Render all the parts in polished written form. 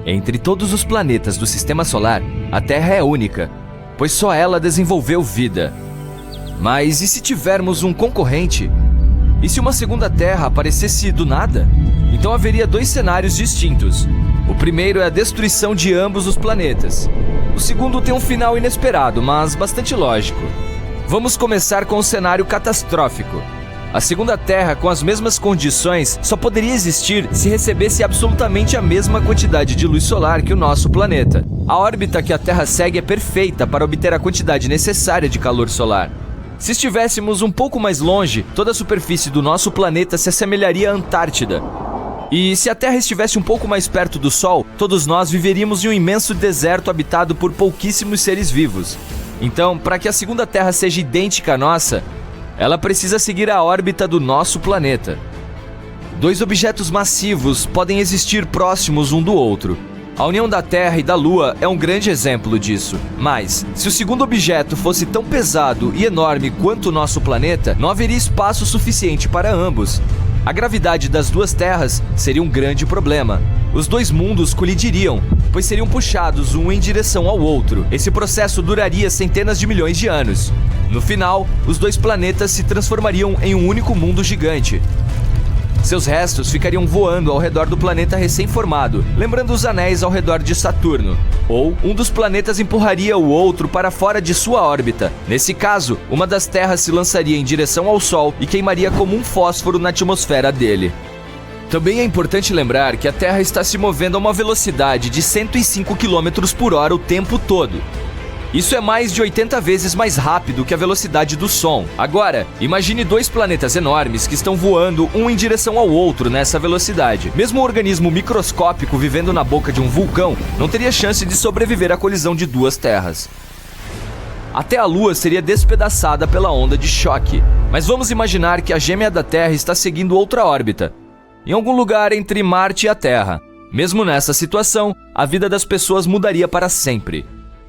Entre todos os planetas do Sistema Solar, a Terra é única, pois só ela desenvolveu vida. Mas e se tivermos um concorrente? E se uma segunda Terra aparecesse do nada? Então haveria dois cenários distintos. O primeiro é a destruição de ambos os planetas. O segundo tem um final inesperado, mas bastante lógico. Vamos começar com o cenário catastrófico. A segunda Terra, com as mesmas condições, só poderia existir se recebesse absolutamente a mesma quantidade de luz solar que o nosso planeta. A órbita que a Terra segue é perfeita para obter a quantidade necessária de calor solar. Se estivéssemos um pouco mais longe, toda a superfície do nosso planeta se assemelharia à Antártida. E se a Terra estivesse um pouco mais perto do Sol, todos nós viveríamos em um imenso deserto habitado por pouquíssimos seres vivos. Então, para que a segunda Terra seja idêntica à nossa, ela precisa seguir a órbita do nosso planeta. Dois objetos massivos podem existir próximos um do outro. A união da Terra e da Lua é um grande exemplo disso. Mas, se o segundo objeto fosse tão pesado e enorme quanto o nosso planeta, não haveria espaço suficiente para ambos. A gravidade das duas terras seria um grande problema. Os dois mundos colidiriam, pois seriam puxados um em direção ao outro. Esse processo duraria centenas de milhões de anos. No final, os dois planetas se transformariam em um único mundo gigante. Seus restos ficariam voando ao redor do planeta recém-formado, lembrando os anéis ao redor de Saturno. Ou um dos planetas empurraria o outro para fora de sua órbita. Nesse caso, uma das terras se lançaria em direção ao Sol e queimaria como um fósforo na atmosfera dele. Também é importante lembrar que a Terra está se movendo a uma velocidade de 105 km por hora o tempo todo. Isso é mais de 80 vezes mais rápido que a velocidade do som. Agora, imagine dois planetas enormes que estão voando um em direção ao outro nessa velocidade. Mesmo um organismo microscópico vivendo na boca de um vulcão não teria chance de sobreviver à colisão de duas terras. Até a Lua seria despedaçada pela onda de choque. Mas vamos imaginar que a gêmea da Terra está seguindo outra órbita, em algum lugar entre Marte e a Terra. Mesmo nessa situação, a vida das pessoas mudaria para sempre.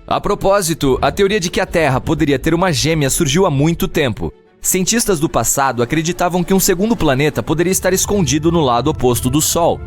A propósito, a teoria de que a Terra poderia ter uma gêmea surgiu há muito tempo. Cientistas do passado acreditavam que um segundo planeta poderia estar escondido no lado oposto do Sol.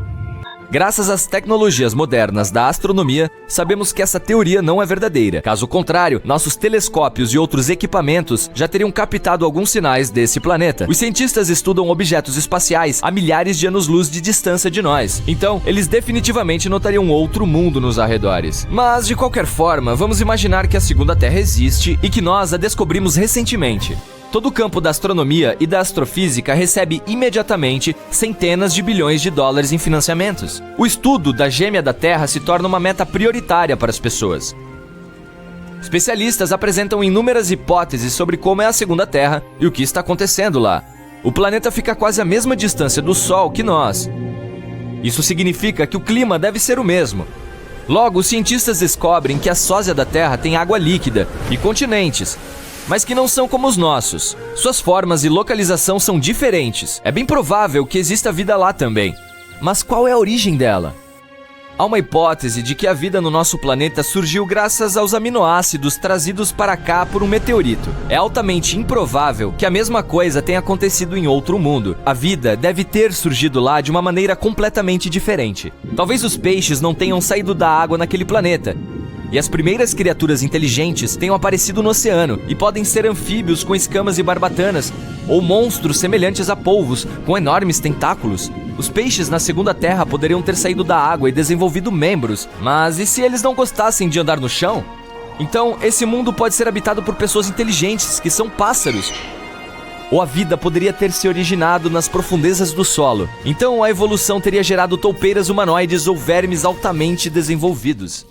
Graças às tecnologias modernas da astronomia, sabemos que essa teoria não é verdadeira. Caso contrário, nossos telescópios e outros equipamentos já teriam captado alguns sinais desse planeta. Os cientistas estudam objetos espaciais a milhares de anos-luz de distância de nós. Então, eles definitivamente notariam outro mundo nos arredores. Mas, de qualquer forma, vamos imaginar que a segunda Terra existe e que nós a descobrimos recentemente. Todo o campo da astronomia e da astrofísica recebe imediatamente centenas de bilhões de dólares em financiamentos. O estudo da gêmea da Terra se torna uma meta prioritária para as pessoas. Especialistas apresentam inúmeras hipóteses sobre como é a segunda Terra e o que está acontecendo lá. O planeta fica quase à mesma distância do Sol que nós. Isso significa que o clima deve ser o mesmo. Logo, os cientistas descobrem que a sósia da Terra tem água líquida e continentes, mas que não são como os nossos. Suas formas e localização são diferentes. É bem provável que exista vida lá também. Mas qual é a origem dela? Há uma hipótese de que a vida no nosso planeta surgiu graças aos aminoácidos trazidos para cá por um meteorito. É altamente improvável que a mesma coisa tenha acontecido em outro mundo. A vida deve ter surgido lá de uma maneira completamente diferente. Talvez os peixes não tenham saído da água naquele planeta, e as primeiras criaturas inteligentes tenham aparecido no oceano e podem ser anfíbios com escamas e barbatanas, ou monstros semelhantes a polvos com enormes tentáculos. Os peixes na segunda Terra poderiam ter saído da água e desenvolvido membros, mas e se eles não gostassem de andar no chão? Então, esse mundo pode ser habitado por pessoas inteligentes, que são pássaros. Ou a vida poderia ter se originado nas profundezas do solo. Então, a evolução teria gerado toupeiras humanoides ou vermes altamente desenvolvidos.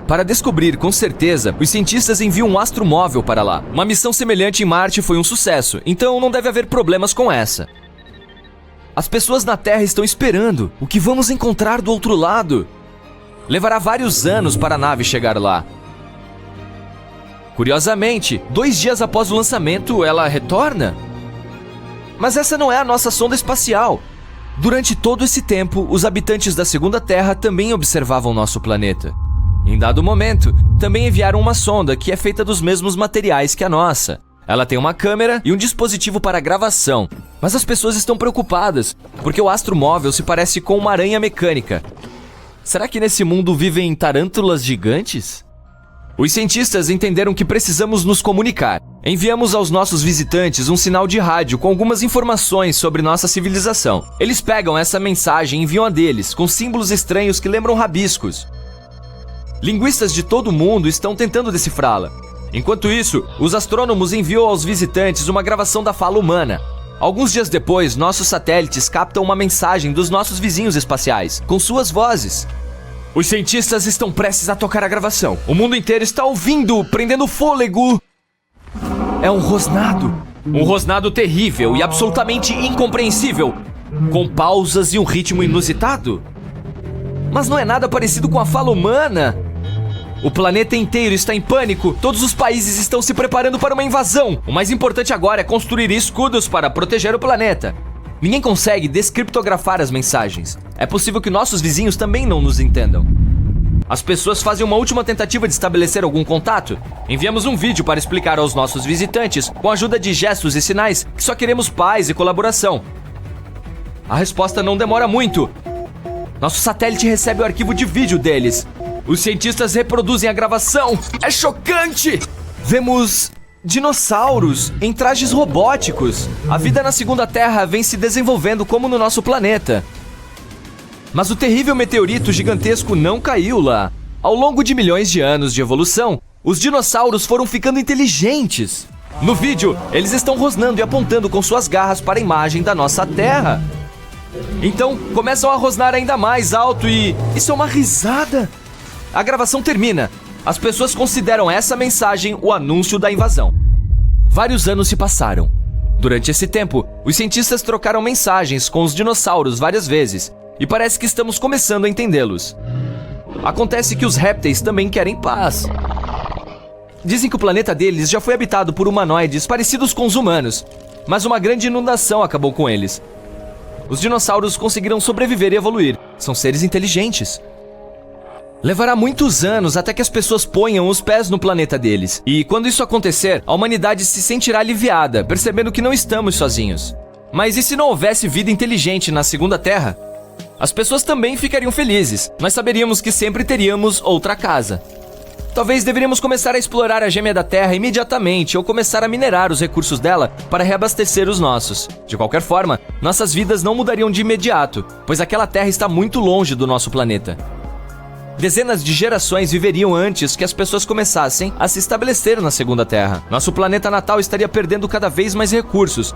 Para descobrir com certeza, os cientistas enviam um astromóvel para lá. Uma missão semelhante em Marte foi um sucesso, então não deve haver problemas com essa. As pessoas na Terra estão esperando. O que vamos encontrar do outro lado? Levará vários anos para a nave chegar lá. Curiosamente, 2 dias após o lançamento, ela retorna. Mas essa não é a nossa sonda espacial. Durante todo esse tempo, os habitantes da segunda Terra também observavam nosso planeta. Em dado momento, também enviaram uma sonda que é feita dos mesmos materiais que a nossa. Ela tem uma câmera e um dispositivo para gravação. Mas as pessoas estão preocupadas, porque o astromóvel se parece com uma aranha mecânica. Será que nesse mundo vivem tarântulas gigantes? Os cientistas entenderam que precisamos nos comunicar. Enviamos aos nossos visitantes um sinal de rádio com algumas informações sobre nossa civilização. Eles pegam essa mensagem e enviam a deles, com símbolos estranhos que lembram rabiscos. Linguistas de todo o mundo estão tentando decifrá-la. Enquanto isso, os astrônomos enviam aos visitantes uma gravação da fala humana. Alguns dias depois, nossos satélites captam uma mensagem dos nossos vizinhos espaciais, com suas vozes. Os cientistas estão prestes a tocar a gravação. O mundo inteiro está ouvindo, prendendo fôlego. É um rosnado. Um rosnado terrível e absolutamente incompreensível, com pausas e um ritmo inusitado. Mas não é nada parecido com a fala humana. O planeta inteiro está em pânico. Todos os países estão se preparando para uma invasão. O mais importante agora é construir escudos para proteger o planeta. Ninguém consegue descriptografar as mensagens. É possível que nossos vizinhos também não nos entendam. As pessoas fazem uma última tentativa de estabelecer algum contato. Enviamos um vídeo para explicar aos nossos visitantes, com a ajuda de gestos e sinais, que só queremos paz e colaboração. A resposta não demora muito. Nosso satélite recebe o arquivo de vídeo deles. Os cientistas reproduzem a gravação. É chocante! Vemos dinossauros em trajes robóticos. A vida na segunda Terra vem se desenvolvendo como no nosso planeta. Mas o terrível meteorito gigantesco não caiu lá. Ao longo de milhões de anos de evolução, os dinossauros foram ficando inteligentes. No vídeo, eles estão rosnando e apontando com suas garras para a imagem da nossa Terra. Então, começam a rosnar ainda mais alto e... isso é uma risada! A gravação termina. As pessoas consideram essa mensagem o anúncio da invasão. Vários anos se passaram. Durante esse tempo, os cientistas trocaram mensagens com os dinossauros várias vezes, e parece que estamos começando a entendê-los. Acontece que os répteis também querem paz. Dizem que o planeta deles já foi habitado por humanoides parecidos com os humanos, mas uma grande inundação acabou com eles. Os dinossauros conseguiram sobreviver e evoluir. São seres inteligentes. Levará muitos anos até que as pessoas ponham os pés no planeta deles. E quando isso acontecer, a humanidade se sentirá aliviada, percebendo que não estamos sozinhos. Mas e se não houvesse vida inteligente na segunda Terra? As pessoas também ficariam felizes. Nós saberíamos que sempre teríamos outra casa. Talvez deveríamos começar a explorar a gêmea da Terra imediatamente ou começar a minerar os recursos dela para reabastecer os nossos. De qualquer forma, nossas vidas não mudariam de imediato, pois aquela Terra está muito longe do nosso planeta. Dezenas de gerações viveriam antes que as pessoas começassem a se estabelecer na segunda Terra. Nosso planeta natal estaria perdendo cada vez mais recursos.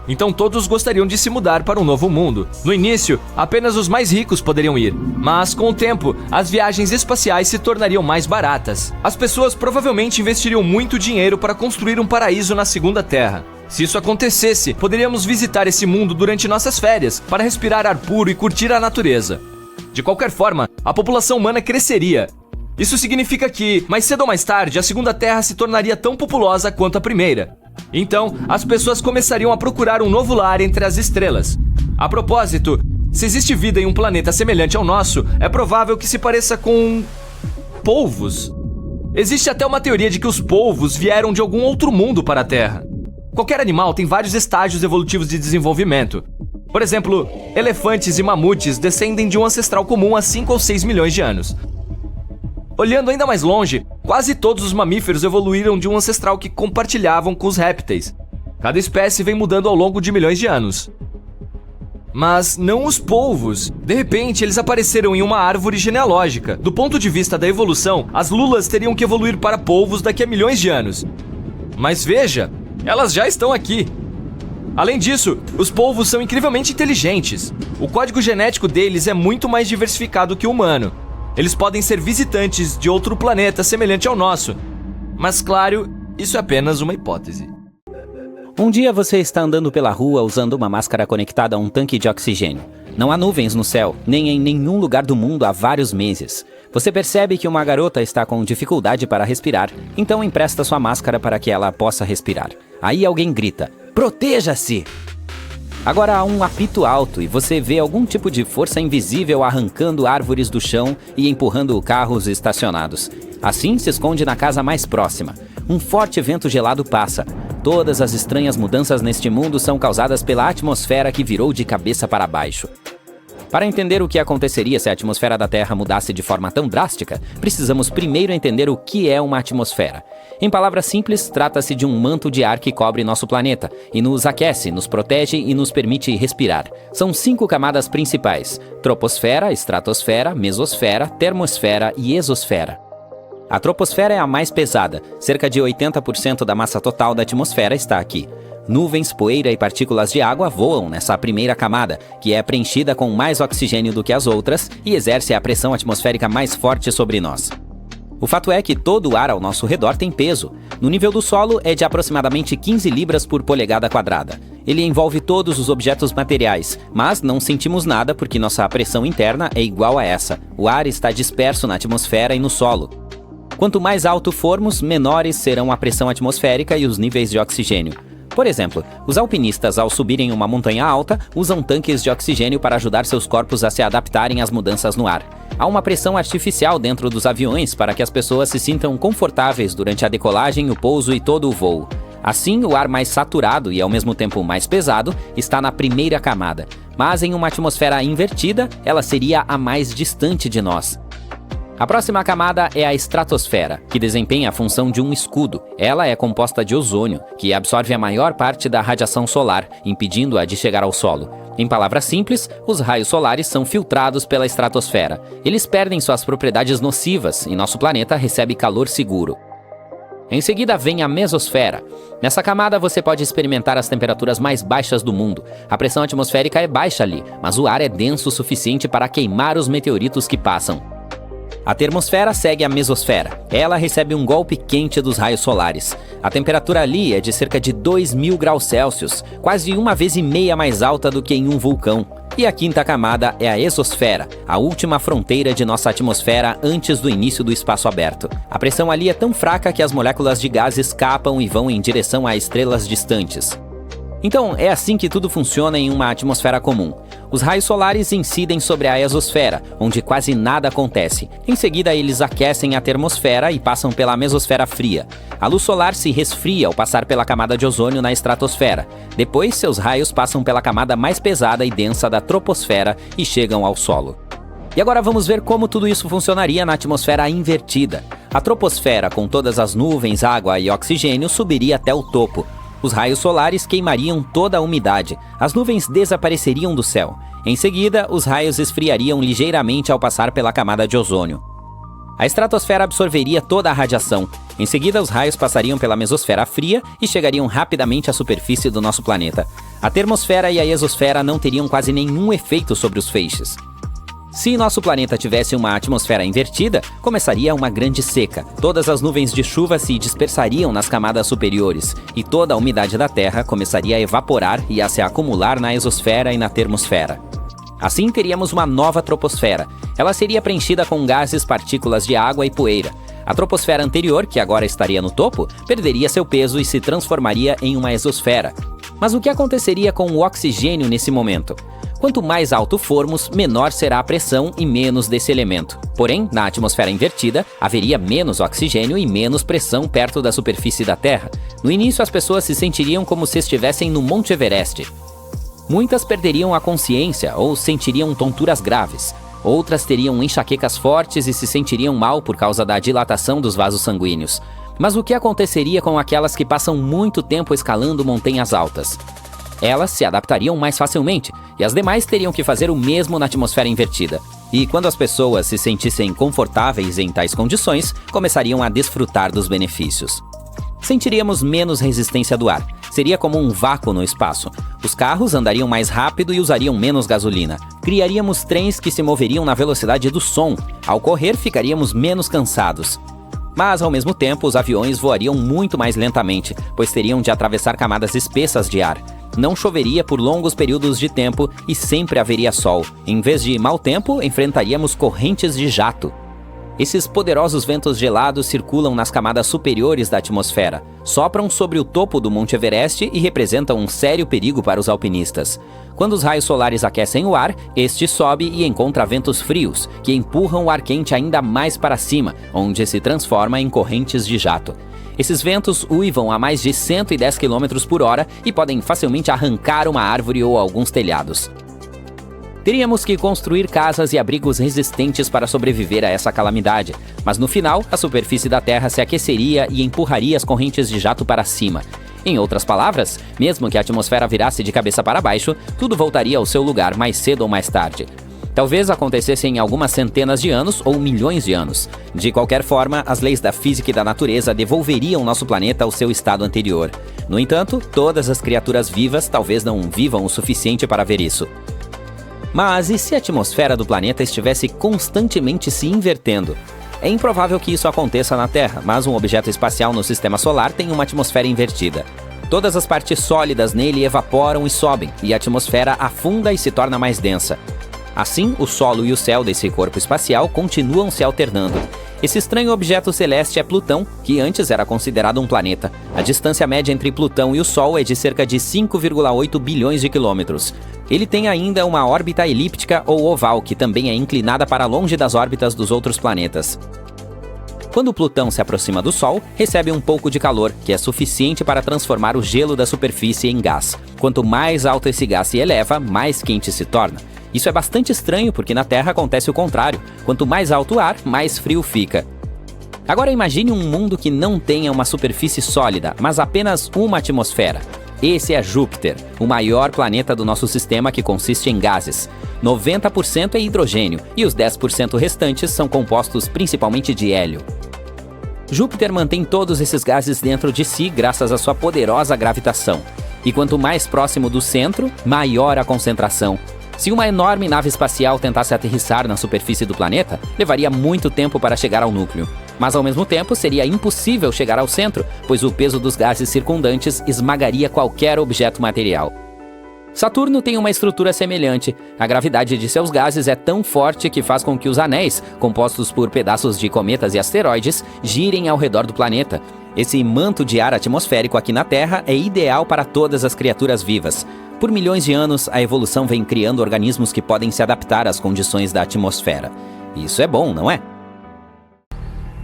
Então todos gostariam de se mudar para um novo mundo. No início, apenas os mais ricos poderiam ir. Mas com o tempo, as viagens espaciais se tornariam mais baratas. As pessoas provavelmente investiriam muito dinheiro para construir um paraíso na segunda Terra. Se isso acontecesse, poderíamos visitar esse mundo durante nossas férias, para respirar ar puro e curtir a natureza. De qualquer forma, a população humana cresceria. Isso significa que, mais cedo ou mais tarde, a segunda Terra se tornaria tão populosa quanto a primeira. Então, as pessoas começariam a procurar um novo lar entre as estrelas. A propósito, se existe vida em um planeta semelhante ao nosso, é provável que se pareça com... polvos. Existe até uma teoria de que os polvos vieram de algum outro mundo para a Terra. Qualquer animal tem vários estágios evolutivos de desenvolvimento. Por exemplo, elefantes e mamutes descendem de um ancestral comum há 5 ou 6 milhões de anos. Olhando ainda mais longe, quase todos os mamíferos evoluíram de um ancestral que compartilhavam com os répteis. Cada espécie vem mudando ao longo de milhões de anos. Mas não os polvos. De repente, eles apareceram em uma árvore genealógica. Do ponto de vista da evolução, as lulas teriam que evoluir para polvos daqui a milhões de anos. Mas veja, elas já estão aqui. Além disso, os polvos são incrivelmente inteligentes. O código genético deles é muito mais diversificado que o humano. Eles podem ser visitantes de outro planeta semelhante ao nosso. Mas claro, isso é apenas uma hipótese. Um dia você está andando pela rua usando uma máscara conectada a um tanque de oxigênio. Não há nuvens no céu, nem em nenhum lugar do mundo há vários meses. Você percebe que uma garota está com dificuldade para respirar, então empresta sua máscara para que ela possa respirar. Aí alguém grita: "Proteja-se!" Agora há um apito alto e você vê algum tipo de força invisível arrancando árvores do chão e empurrando carros estacionados. Assim se esconde na casa mais próxima. Um forte vento gelado passa. Todas as estranhas mudanças neste mundo são causadas pela atmosfera que virou de cabeça para baixo. Para entender o que aconteceria se a atmosfera da Terra mudasse de forma tão drástica, precisamos primeiro entender o que é uma atmosfera. Em palavras simples, trata-se de um manto de ar que cobre nosso planeta e nos aquece, nos protege e nos permite respirar. São 5 camadas principais: troposfera, estratosfera, mesosfera, termosfera e exosfera. A troposfera é a mais pesada, cerca de 80% da massa total da atmosfera está aqui. Nuvens, poeira e partículas de água voam nessa primeira camada, que é preenchida com mais oxigênio do que as outras e exerce a pressão atmosférica mais forte sobre nós. O fato é que todo o ar ao nosso redor tem peso. No nível do solo é de aproximadamente 15 libras por polegada quadrada. Ele envolve todos os objetos materiais, mas não sentimos nada porque nossa pressão interna é igual a essa. O ar está disperso na atmosfera e no solo. Quanto mais alto formos, menores serão a pressão atmosférica e os níveis de oxigênio. Por exemplo, os alpinistas, ao subirem uma montanha alta, usam tanques de oxigênio para ajudar seus corpos a se adaptarem às mudanças no ar. Há uma pressão artificial dentro dos aviões para que as pessoas se sintam confortáveis durante a decolagem, o pouso e todo o voo. Assim, o ar mais saturado e ao mesmo tempo mais pesado está na primeira camada, mas em uma atmosfera invertida, ela seria a mais distante de nós. A próxima camada é a estratosfera, que desempenha a função de um escudo. Ela é composta de ozônio, que absorve a maior parte da radiação solar, impedindo-a de chegar ao solo. Em palavras simples, os raios solares são filtrados pela estratosfera. Eles perdem suas propriedades nocivas e nosso planeta recebe calor seguro. Em seguida vem a mesosfera. Nessa camada você pode experimentar as temperaturas mais baixas do mundo. A pressão atmosférica é baixa ali, mas o ar é denso o suficiente para queimar os meteoritos que passam. A termosfera segue a mesosfera. Ela recebe um golpe quente dos raios solares. A temperatura ali é de cerca de 2.000 graus Celsius, quase 1,5 vezes mais alta do que em um vulcão. E a quinta camada é a exosfera, a última fronteira de nossa atmosfera antes do início do espaço aberto. A pressão ali é tão fraca que as moléculas de gás escapam e vão em direção a estrelas distantes. Então, é assim que tudo funciona em uma atmosfera comum. Os raios solares incidem sobre a exosfera, onde quase nada acontece. Em seguida, eles aquecem a termosfera e passam pela mesosfera fria. A luz solar se resfria ao passar pela camada de ozônio na estratosfera. Depois, seus raios passam pela camada mais pesada e densa da troposfera e chegam ao solo. E agora vamos ver como tudo isso funcionaria na atmosfera invertida. A troposfera, com todas as nuvens, água e oxigênio, subiria até o topo. Os raios solares queimariam toda a umidade. As nuvens desapareceriam do céu. Em seguida, os raios esfriariam ligeiramente ao passar pela camada de ozônio. A estratosfera absorveria toda a radiação. Em seguida, os raios passariam pela mesosfera fria e chegariam rapidamente à superfície do nosso planeta. A termosfera e a exosfera não teriam quase nenhum efeito sobre os feixes. Se nosso planeta tivesse uma atmosfera invertida, começaria uma grande seca. Todas as nuvens de chuva se dispersariam nas camadas superiores, e toda a umidade da Terra começaria a evaporar e a se acumular na exosfera e na termosfera. Assim teríamos uma nova troposfera. Ela seria preenchida com gases, partículas de água e poeira. A troposfera anterior, que agora estaria no topo, perderia seu peso e se transformaria em uma exosfera. Mas o que aconteceria com o oxigênio nesse momento? Quanto mais alto formos, menor será a pressão e menos desse elemento. Porém, na atmosfera invertida, haveria menos oxigênio e menos pressão perto da superfície da Terra. No início, as pessoas se sentiriam como se estivessem no Monte Everest. Muitas perderiam a consciência ou sentiriam tonturas graves. Outras teriam enxaquecas fortes e se sentiriam mal por causa da dilatação dos vasos sanguíneos. Mas o que aconteceria com aquelas que passam muito tempo escalando montanhas altas? Elas se adaptariam mais facilmente, e as demais teriam que fazer o mesmo na atmosfera invertida. E quando as pessoas se sentissem confortáveis em tais condições, começariam a desfrutar dos benefícios. Sentiríamos menos resistência do ar. Seria como um vácuo no espaço. Os carros andariam mais rápido e usariam menos gasolina. Criaríamos trens que se moveriam na velocidade do som. Ao correr, ficaríamos menos cansados. Mas, ao mesmo tempo, os aviões voariam muito mais lentamente, pois teriam de atravessar camadas espessas de ar. Não choveria por longos períodos de tempo e sempre haveria sol. Em vez de mau tempo, enfrentaríamos correntes de jato. Esses poderosos ventos gelados circulam nas camadas superiores da atmosfera, sopram sobre o topo do Monte Everest e representam um sério perigo para os alpinistas. Quando os raios solares aquecem o ar, este sobe e encontra ventos frios, que empurram o ar quente ainda mais para cima, onde se transforma em correntes de jato. Esses ventos uivam a mais de 110 km por hora e podem facilmente arrancar uma árvore ou alguns telhados. Teríamos que construir casas e abrigos resistentes para sobreviver a essa calamidade, mas no final, a superfície da Terra se aqueceria e empurraria as correntes de jato para cima. Em outras palavras, mesmo que a atmosfera virasse de cabeça para baixo, tudo voltaria ao seu lugar mais cedo ou mais tarde. Talvez acontecesse em algumas centenas de anos ou milhões de anos. De qualquer forma, as leis da física e da natureza devolveriam nosso planeta ao seu estado anterior. No entanto, todas as criaturas vivas talvez não vivam o suficiente para ver isso. Mas e se a atmosfera do planeta estivesse constantemente se invertendo? É improvável que isso aconteça na Terra, mas um objeto espacial no sistema solar tem uma atmosfera invertida. Todas as partes sólidas nele evaporam e sobem, e a atmosfera afunda e se torna mais densa. Assim, o solo e o céu desse corpo espacial continuam se alternando. Esse estranho objeto celeste é Plutão, que antes era considerado um planeta. A distância média entre Plutão e o Sol é de cerca de 5,8 bilhões de quilômetros. Ele tem ainda uma órbita elíptica ou oval, que também é inclinada para longe das órbitas dos outros planetas. Quando Plutão se aproxima do Sol, recebe um pouco de calor, que é suficiente para transformar o gelo da superfície em gás. Quanto mais alto esse gás se eleva, mais quente se torna. Isso é bastante estranho porque na Terra acontece o contrário. Quanto mais alto o ar, mais frio fica. Agora imagine um mundo que não tenha uma superfície sólida, mas apenas uma atmosfera. Esse é Júpiter, o maior planeta do nosso sistema que consiste em gases. 90% é hidrogênio e os 10% restantes são compostos principalmente de hélio. Júpiter mantém todos esses gases dentro de si graças à sua poderosa gravitação. E quanto mais próximo do centro, maior a concentração. Se uma enorme nave espacial tentasse aterrissar na superfície do planeta, levaria muito tempo para chegar ao núcleo. Mas ao mesmo tempo seria impossível chegar ao centro, pois o peso dos gases circundantes esmagaria qualquer objeto material. Saturno tem uma estrutura semelhante. A gravidade de seus gases é tão forte que faz com que os anéis, compostos por pedaços de cometas e asteroides, girem ao redor do planeta. Esse manto de ar atmosférico aqui na Terra é ideal para todas as criaturas vivas. Por milhões de anos, a evolução vem criando organismos que podem se adaptar às condições da atmosfera. Isso é bom, não é?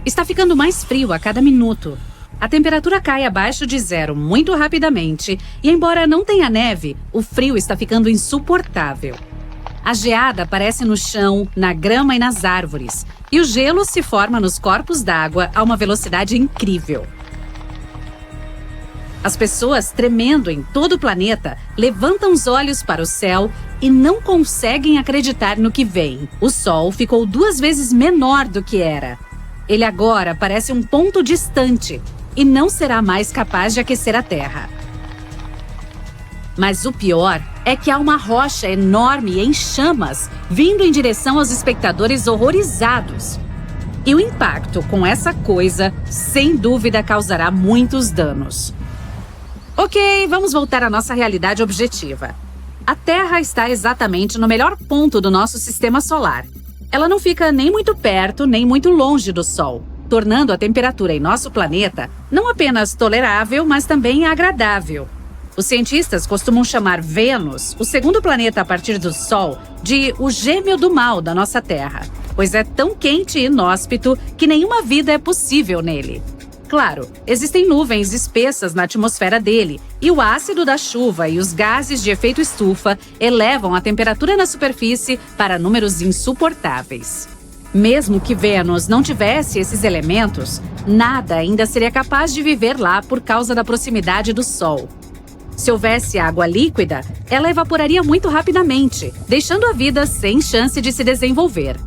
Está ficando mais frio a cada minuto. A temperatura cai abaixo de zero muito rapidamente e, embora não tenha neve, o frio está ficando insuportável. A geada aparece no chão, na grama e nas árvores, e o gelo se forma nos corpos d'água a uma velocidade incrível. As pessoas, tremendo em todo o planeta, levantam os olhos para o céu e não conseguem acreditar no que vem. O Sol ficou 2 vezes menor do que era. Ele agora parece um ponto distante e não será mais capaz de aquecer a Terra. Mas o pior é que há uma rocha enorme em chamas vindo em direção aos espectadores horrorizados. E o impacto com essa coisa, sem dúvida, causará muitos danos. Ok, vamos voltar à nossa realidade objetiva. A Terra está exatamente no melhor ponto do nosso sistema solar. Ela não fica nem muito perto, nem muito longe do Sol, tornando a temperatura em nosso planeta não apenas tolerável, mas também agradável. Os cientistas costumam chamar Vênus, o segundo planeta a partir do Sol, de o gêmeo do mal da nossa Terra, pois é tão quente e inóspito que nenhuma vida é possível nele. Claro, existem nuvens espessas na atmosfera dele, e o ácido da chuva e os gases de efeito estufa elevam a temperatura na superfície para números insuportáveis. Mesmo que Vênus não tivesse esses elementos, nada ainda seria capaz de viver lá por causa da proximidade do Sol. Se houvesse água líquida, ela evaporaria muito rapidamente, deixando a vida sem chance de se desenvolver.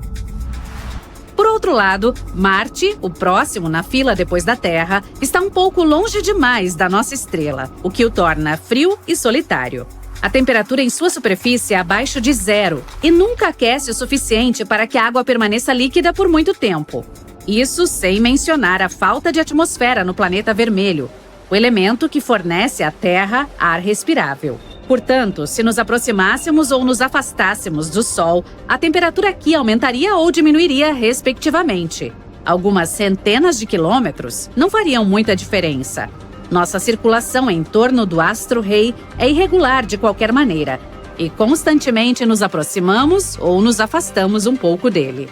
Por outro lado, Marte, o próximo na fila depois da Terra, está um pouco longe demais da nossa estrela, o que o torna frio e solitário. A temperatura em sua superfície é abaixo de zero e nunca aquece o suficiente para que a água permaneça líquida por muito tempo. Isso sem mencionar a falta de atmosfera no planeta vermelho, o elemento que fornece à Terra ar respirável. Portanto, se nos aproximássemos ou nos afastássemos do Sol, a temperatura aqui aumentaria ou diminuiria respectivamente. Algumas centenas de quilômetros não fariam muita diferença. Nossa circulação em torno do astro-rei é irregular de qualquer maneira, e constantemente nos aproximamos ou nos afastamos um pouco dele.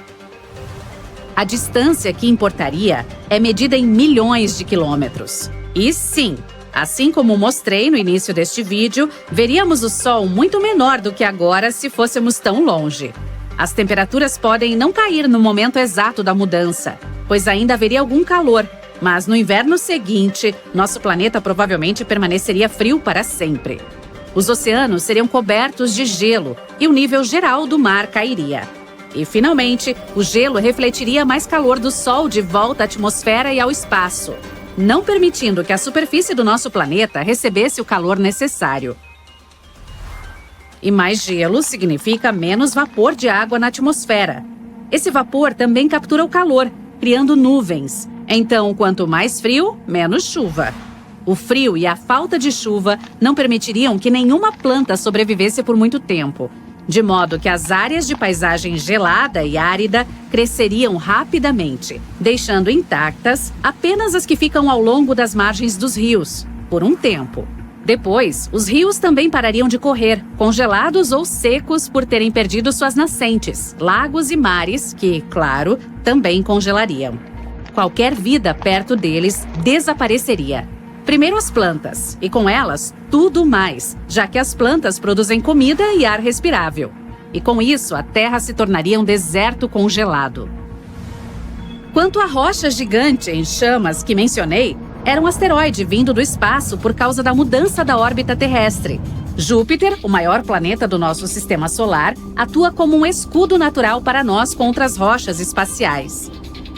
A distância que importaria é medida em milhões de quilômetros. E sim, Assim como mostrei no início deste vídeo, veríamos o Sol muito menor do que agora se fôssemos tão longe. As temperaturas podem não cair no momento exato da mudança, pois ainda haveria algum calor, mas no inverno seguinte, nosso planeta provavelmente permaneceria frio para sempre. Os oceanos seriam cobertos de gelo e o nível geral do mar cairia. E, finalmente, o gelo refletiria mais calor do Sol de volta à atmosfera e ao espaço, não permitindo que a superfície do nosso planeta recebesse o calor necessário. E mais gelo significa menos vapor de água na atmosfera. Esse vapor também captura o calor, criando nuvens. Então, quanto mais frio, menos chuva. O frio e a falta de chuva não permitiriam que nenhuma planta sobrevivesse por muito tempo, de modo que as áreas de paisagem gelada e árida cresceriam rapidamente, deixando intactas apenas as que ficam ao longo das margens dos rios, por um tempo. Depois, os rios também parariam de correr, congelados ou secos por terem perdido suas nascentes, lagos e mares que, claro, também congelariam. Qualquer vida perto deles desapareceria. Primeiro as plantas, e com elas, tudo mais, já que as plantas produzem comida e ar respirável. E com isso, a Terra se tornaria um deserto congelado. Quanto à rocha gigante em chamas que mencionei, era um asteroide vindo do espaço por causa da mudança da órbita terrestre. Júpiter, o maior planeta do nosso sistema solar, atua como um escudo natural para nós contra as rochas espaciais.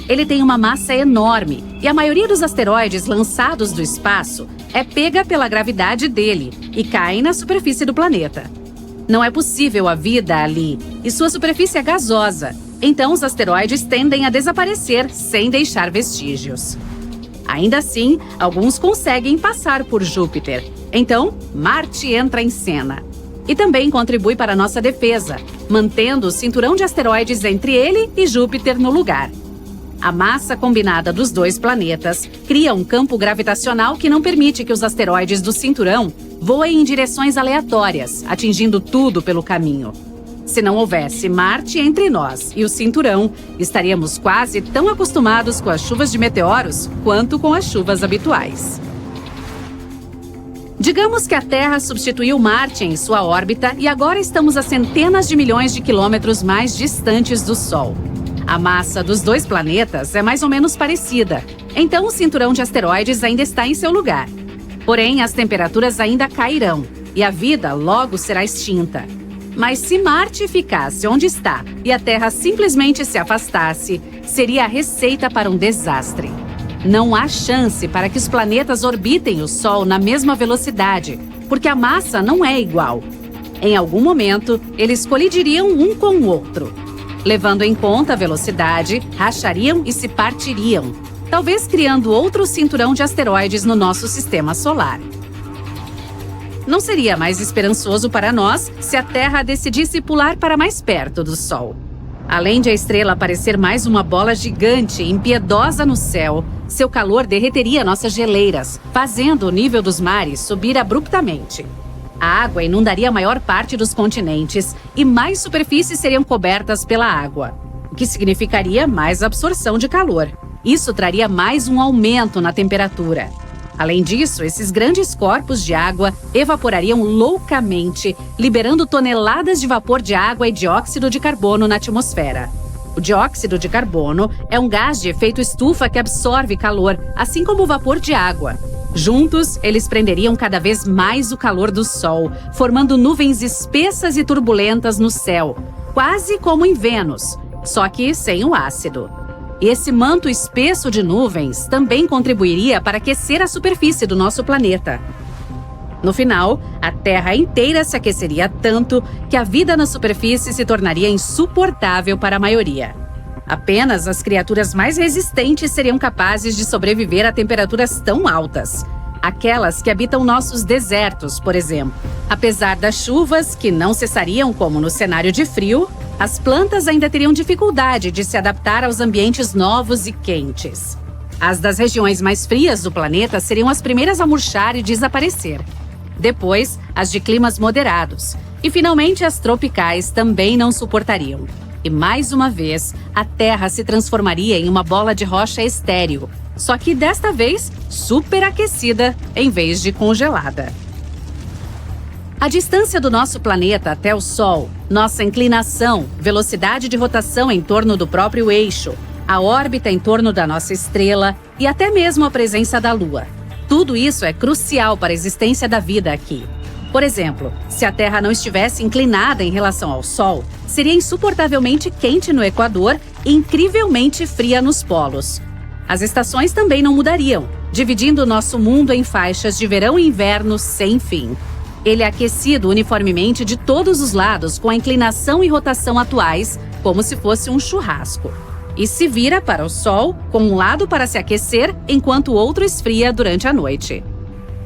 Ele tem uma massa enorme e a maioria dos asteroides lançados do espaço é pega pela gravidade dele e cai na superfície do planeta. Não é possível a vida ali e sua superfície é gasosa, então os asteroides tendem a desaparecer sem deixar vestígios. Ainda assim, alguns conseguem passar por Júpiter, então Marte entra em cena. E também contribui para a nossa defesa, mantendo o cinturão de asteroides entre ele e Júpiter no lugar. A massa combinada dos dois planetas cria um campo gravitacional que não permite que os asteroides do cinturão voem em direções aleatórias, atingindo tudo pelo caminho. Se não houvesse Marte entre nós e o cinturão, estaríamos quase tão acostumados com as chuvas de meteoros quanto com as chuvas habituais. Digamos que a Terra substituiu Marte em sua órbita e agora estamos a centenas de milhões de quilômetros mais distantes do Sol. A massa dos dois planetas é mais ou menos parecida, então o cinturão de asteroides ainda está em seu lugar. Porém, as temperaturas ainda cairão e a vida logo será extinta. Mas se Marte ficasse onde está e a Terra simplesmente se afastasse, seria a receita para um desastre. Não há chance para que os planetas orbitem o Sol na mesma velocidade, porque a massa não é igual. Em algum momento, eles colidiriam um com o outro. Levando em conta a velocidade, rachariam e se partiriam, talvez criando outro cinturão de asteroides no nosso sistema solar. Não seria mais esperançoso para nós se a Terra decidisse pular para mais perto do Sol. Além de a estrela parecer mais uma bola gigante e impiedosa no céu, seu calor derreteria nossas geleiras, fazendo o nível dos mares subir abruptamente. A água inundaria a maior parte dos continentes e mais superfícies seriam cobertas pela água, o que significaria mais absorção de calor. Isso traria mais um aumento na temperatura. Além disso, esses grandes corpos de água evaporariam loucamente, liberando toneladas de vapor de água e dióxido de carbono na atmosfera. O dióxido de carbono é um gás de efeito estufa que absorve calor, assim como o vapor de água. Juntos, eles prenderiam cada vez mais o calor do Sol, formando nuvens espessas e turbulentas no céu, quase como em Vênus, só que sem o ácido. E esse manto espesso de nuvens também contribuiria para aquecer a superfície do nosso planeta. No final, a Terra inteira se aqueceria tanto que a vida na superfície se tornaria insuportável para a maioria. Apenas as criaturas mais resistentes seriam capazes de sobreviver a temperaturas tão altas. Aquelas que habitam nossos desertos, por exemplo. Apesar das chuvas, que não cessariam como no cenário de frio, as plantas ainda teriam dificuldade de se adaptar aos ambientes novos e quentes. As das regiões mais frias do planeta seriam as primeiras a murchar e desaparecer. Depois, as de climas moderados. E, finalmente, as tropicais também não suportariam. E mais uma vez, a Terra se transformaria em uma bola de rocha estéril, só que desta vez superaquecida em vez de congelada. A distância do nosso planeta até o Sol, nossa inclinação, velocidade de rotação em torno do próprio eixo, a órbita em torno da nossa estrela e até mesmo a presença da Lua. Tudo isso é crucial para a existência da vida aqui. Por exemplo, se a Terra não estivesse inclinada em relação ao Sol, seria insuportavelmente quente no Equador e incrivelmente fria nos polos. As estações também não mudariam, dividindo o nosso mundo em faixas de verão e inverno sem fim. Ele é aquecido uniformemente de todos os lados com a inclinação e rotação atuais, como se fosse um churrasco. E se vira para o Sol, com um lado para se aquecer, enquanto o outro esfria durante a noite.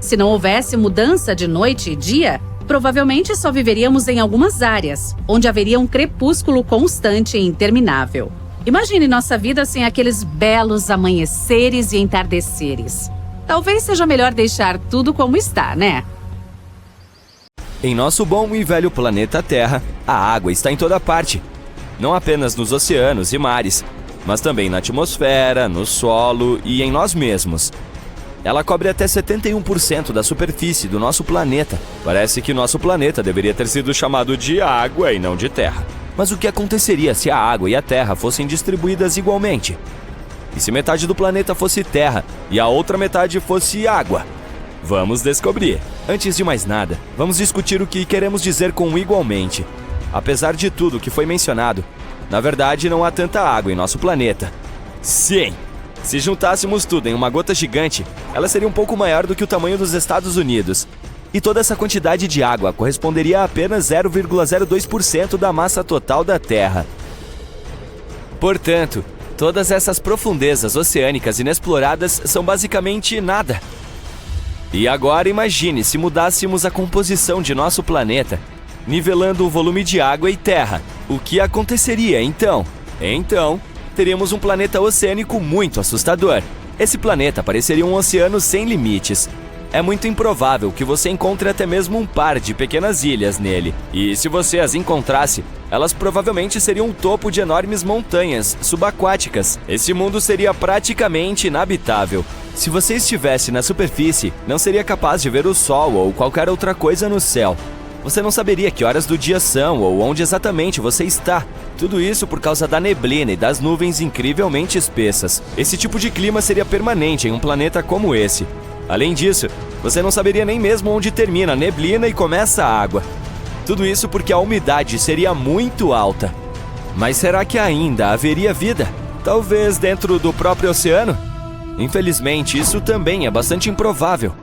Se não houvesse mudança de noite e dia, provavelmente só viveríamos em algumas áreas, onde haveria um crepúsculo constante e interminável. Imagine nossa vida sem aqueles belos amanheceres e entardeceres. Talvez seja melhor deixar tudo como está, né? Em nosso bom e velho planeta Terra, a água está em toda parte. Não apenas nos oceanos e mares, mas também na atmosfera, no solo e em nós mesmos. Ela cobre até 71% da superfície do nosso planeta. Parece que nosso planeta deveria ter sido chamado de água e não de terra. Mas o que aconteceria se a água e a terra fossem distribuídas igualmente? E se metade do planeta fosse terra e a outra metade fosse água? Vamos descobrir. Antes de mais nada, vamos discutir o que queremos dizer com igualmente. Apesar de tudo que foi mencionado, na verdade não há tanta água em nosso planeta. Sim! Se juntássemos tudo em uma gota gigante, ela seria um pouco maior do que o tamanho dos Estados Unidos. E toda essa quantidade de água corresponderia a apenas 0,02% da massa total da Terra. Portanto, todas essas profundezas oceânicas inexploradas são basicamente nada. E agora imagine se mudássemos a composição de nosso planeta, nivelando o volume de água e terra. O que aconteceria então? Teríamos um planeta oceânico muito assustador. Esse planeta pareceria um oceano sem limites. É muito improvável que você encontre até mesmo um par de pequenas ilhas nele. E se você as encontrasse, elas provavelmente seriam o topo de enormes montanhas subaquáticas. Esse mundo seria praticamente inabitável. Se você estivesse na superfície, não seria capaz de ver o sol ou qualquer outra coisa no céu. Você não saberia que horas do dia são ou onde exatamente você está. Tudo isso por causa da neblina e das nuvens incrivelmente espessas. Esse tipo de clima seria permanente em um planeta como esse. Além disso, você não saberia nem mesmo onde termina a neblina e começa a água. Tudo isso porque a umidade seria muito alta. Mas será que ainda haveria vida? Talvez dentro do próprio oceano? Infelizmente, isso também é bastante improvável.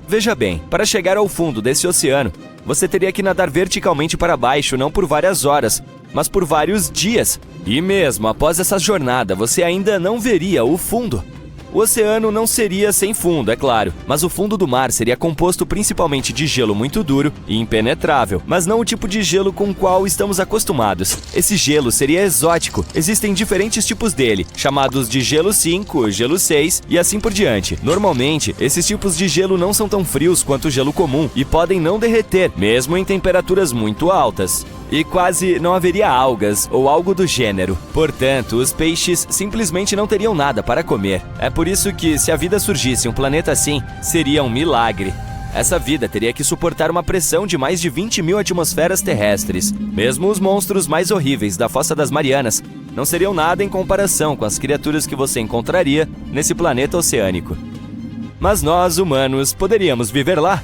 Veja bem, para chegar ao fundo desse oceano, você teria que nadar verticalmente para baixo não por várias horas, mas por vários dias. E mesmo após essa jornada, você ainda não veria o fundo. O oceano não seria sem fundo, é claro, mas o fundo do mar seria composto principalmente de gelo muito duro e impenetrável, mas não o tipo de gelo com o qual estamos acostumados. Esse gelo seria exótico. Existem diferentes tipos dele, chamados de gelo 5, gelo 6 e assim por diante. Normalmente, esses tipos de gelo não são tão frios quanto o gelo comum e podem não derreter, mesmo em temperaturas muito altas. E quase não haveria algas ou algo do gênero. Portanto, os peixes simplesmente não teriam nada para comer. É por isso que, se a vida surgisse em um planeta assim, seria um milagre. Essa vida teria que suportar uma pressão de mais de 20 mil atmosferas terrestres. Mesmo os monstros mais horríveis da Fossa das Marianas não seriam nada em comparação com as criaturas que você encontraria nesse planeta oceânico. Mas nós, humanos, poderíamos viver lá?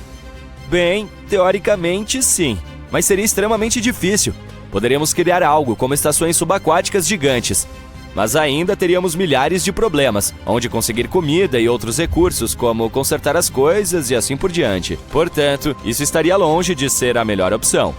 Bem, teoricamente sim. Mas seria extremamente difícil. Poderíamos criar algo como estações subaquáticas gigantes, mas ainda teríamos milhares de problemas, onde conseguir comida e outros recursos, como consertar as coisas e assim por diante. Portanto, isso estaria longe de ser a melhor opção.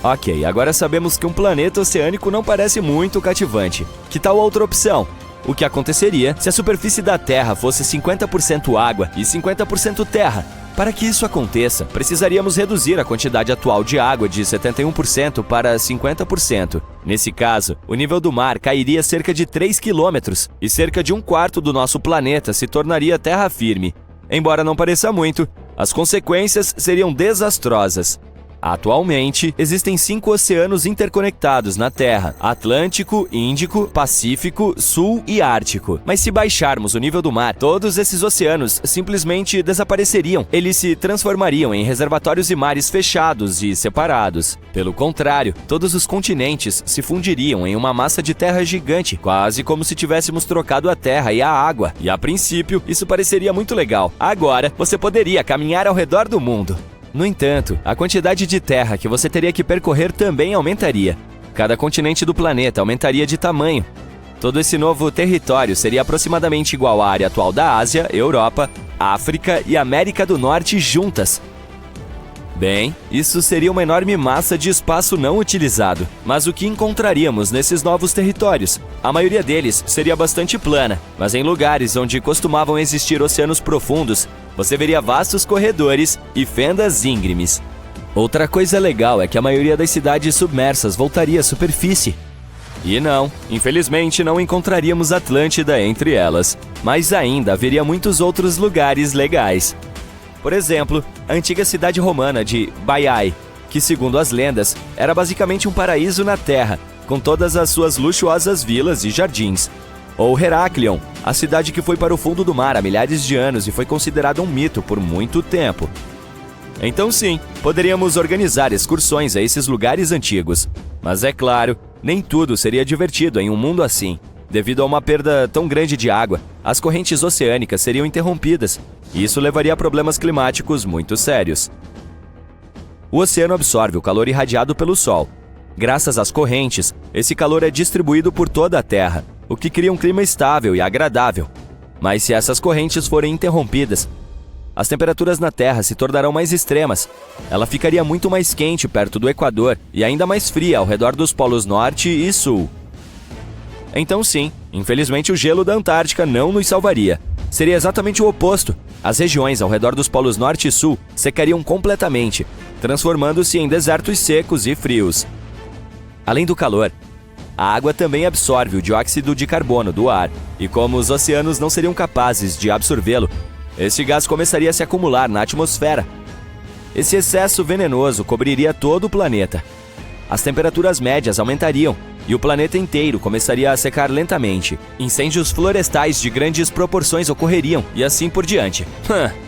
Ok, agora sabemos que um planeta oceânico não parece muito cativante. Que tal outra opção? O que aconteceria se a superfície da Terra fosse 50% água e 50% terra? Para que isso aconteça, precisaríamos reduzir a quantidade atual de água de 71% para 50%. Nesse caso, o nível do mar cairia cerca de 3 quilômetros e cerca de 1/4 do nosso planeta se tornaria terra firme. Embora não pareça muito, as consequências seriam desastrosas. Atualmente, existem 5 oceanos interconectados na Terra: Atlântico, Índico, Pacífico, Sul e Ártico. Mas se baixarmos o nível do mar, todos esses oceanos simplesmente desapareceriam. Eles se transformariam em reservatórios e mares fechados e separados. Pelo contrário, todos os continentes se fundiriam em uma massa de terra gigante, quase como se tivéssemos trocado a terra e a água. E a princípio, isso pareceria muito legal. Agora, você poderia caminhar ao redor do mundo. No entanto, a quantidade de terra que você teria que percorrer também aumentaria. Cada continente do planeta aumentaria de tamanho. Todo esse novo território seria aproximadamente igual à área atual da Ásia, Europa, África e América do Norte juntas. Bem, isso seria uma enorme massa de espaço não utilizado. Mas o que encontraríamos nesses novos territórios? A maioria deles seria bastante plana, mas em lugares onde costumavam existir oceanos profundos, você veria vastos corredores e fendas íngremes. Outra coisa legal é que a maioria das cidades submersas voltaria à superfície. E não, infelizmente não encontraríamos Atlântida entre elas, mas ainda haveria muitos outros lugares legais. Por exemplo, a antiga cidade romana de Baiae, que segundo as lendas, era basicamente um paraíso na terra, com todas as suas luxuosas vilas e jardins. Ou Heraklion, a cidade que foi para o fundo do mar há milhares de anos e foi considerada um mito por muito tempo. Então sim, poderíamos organizar excursões a esses lugares antigos. Mas é claro, nem tudo seria divertido em um mundo assim. Devido a uma perda tão grande de água, as correntes oceânicas seriam interrompidas, e isso levaria a problemas climáticos muito sérios. O oceano absorve o calor irradiado pelo Sol. Graças às correntes, esse calor é distribuído por toda a Terra, o que cria um clima estável e agradável. Mas se essas correntes forem interrompidas, as temperaturas na Terra se tornarão mais extremas. Ela ficaria muito mais quente perto do Equador e ainda mais fria ao redor dos polos Norte e Sul. Então sim, infelizmente o gelo da Antártica não nos salvaria. Seria exatamente o oposto. As regiões ao redor dos polos Norte e Sul secariam completamente, transformando-se em desertos secos e frios. Além do calor, a água também absorve o dióxido de carbono do ar, e como os oceanos não seriam capazes de absorvê-lo, esse gás começaria a se acumular na atmosfera. Esse excesso venenoso cobriria todo o planeta. As temperaturas médias aumentariam, e o planeta inteiro começaria a secar lentamente. Incêndios florestais de grandes proporções ocorreriam, e assim por diante.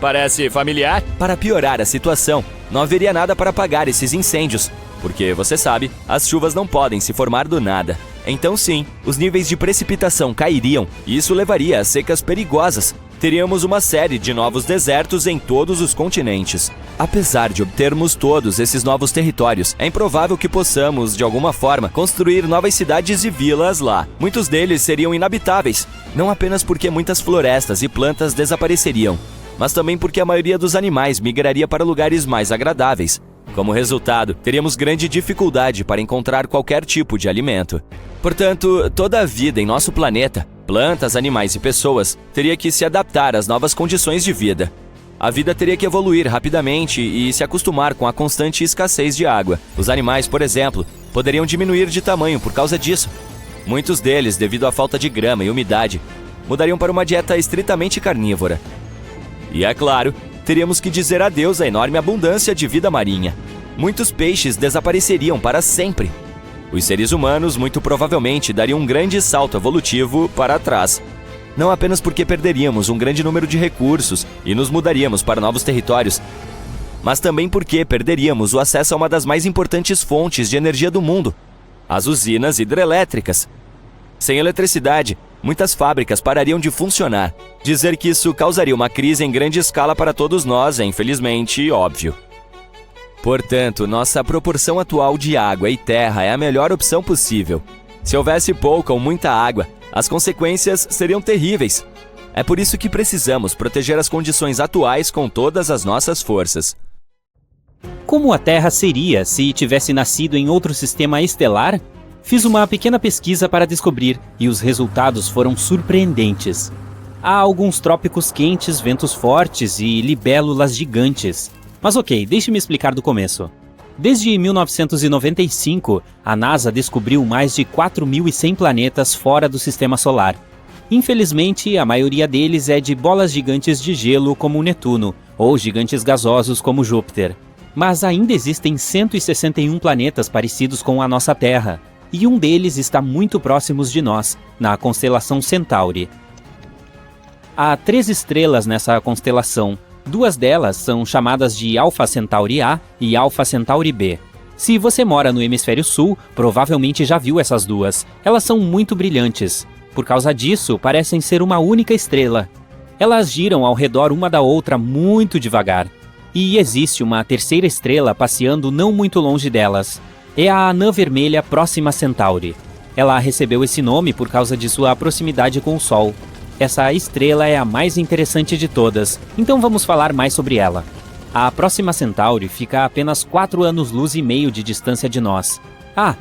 Parece familiar? Para piorar a situação, não haveria nada para apagar esses incêndios, porque, você sabe, as chuvas não podem se formar do nada. Então sim, os níveis de precipitação cairiam, e isso levaria a secas perigosas. Teríamos uma série de novos desertos em todos os continentes. Apesar de obtermos todos esses novos territórios, é improvável que possamos, de alguma forma, construir novas cidades e vilas lá. Muitos deles seriam inabitáveis, não apenas porque muitas florestas e plantas desapareceriam, mas também porque a maioria dos animais migraria para lugares mais agradáveis. Como resultado, teríamos grande dificuldade para encontrar qualquer tipo de alimento. Portanto, toda a vida em nosso planeta, plantas, animais e pessoas, teria que se adaptar às novas condições de vida. A vida teria que evoluir rapidamente e se acostumar com a constante escassez de água. Os animais, por exemplo, poderiam diminuir de tamanho por causa disso. Muitos deles, devido à falta de grama e umidade, mudariam para uma dieta estritamente carnívora. E é claro, teríamos que dizer adeus à enorme abundância de vida marinha. Muitos peixes desapareceriam para sempre. Os seres humanos muito provavelmente dariam um grande salto evolutivo para trás. Não apenas porque perderíamos um grande número de recursos e nos mudaríamos para novos territórios, mas também porque perderíamos o acesso a uma das mais importantes fontes de energia do mundo, as usinas hidrelétricas. Sem eletricidade, muitas fábricas parariam de funcionar. Dizer que isso causaria uma crise em grande escala para todos nós é, infelizmente, óbvio. Portanto, nossa proporção atual de água e terra é a melhor opção possível. Se houvesse pouca ou muita água, as consequências seriam terríveis. É por isso que precisamos proteger as condições atuais com todas as nossas forças. Como a Terra seria se tivesse nascido em outro sistema estelar? Fiz uma pequena pesquisa para descobrir, e os resultados foram surpreendentes. Há alguns trópicos quentes, ventos fortes e libélulas gigantes. Mas ok, deixe-me explicar do começo. Desde 1995, a NASA descobriu mais de 4.100 planetas fora do Sistema Solar. Infelizmente, a maioria deles é de bolas gigantes de gelo como Netuno, ou gigantes gasosos como Júpiter. Mas ainda existem 161 planetas parecidos com a nossa Terra, e um deles está muito próximo de nós, na constelação Centauri. Há 3 estrelas nessa constelação. 2 delas são chamadas de Alpha Centauri A e Alpha Centauri B. Se você mora no hemisfério sul, provavelmente já viu essas 2. Elas são muito brilhantes. Por causa disso, parecem ser uma única estrela. Elas giram ao redor uma da outra muito devagar. E existe uma terceira estrela passeando não muito longe delas. É a Anã Vermelha Próxima Centauri. Ela recebeu esse nome por causa de sua proximidade com o Sol. Essa estrela é a mais interessante de todas, então vamos falar mais sobre ela. A Próxima Centauri fica a apenas 4 anos-luz e meio de distância de nós.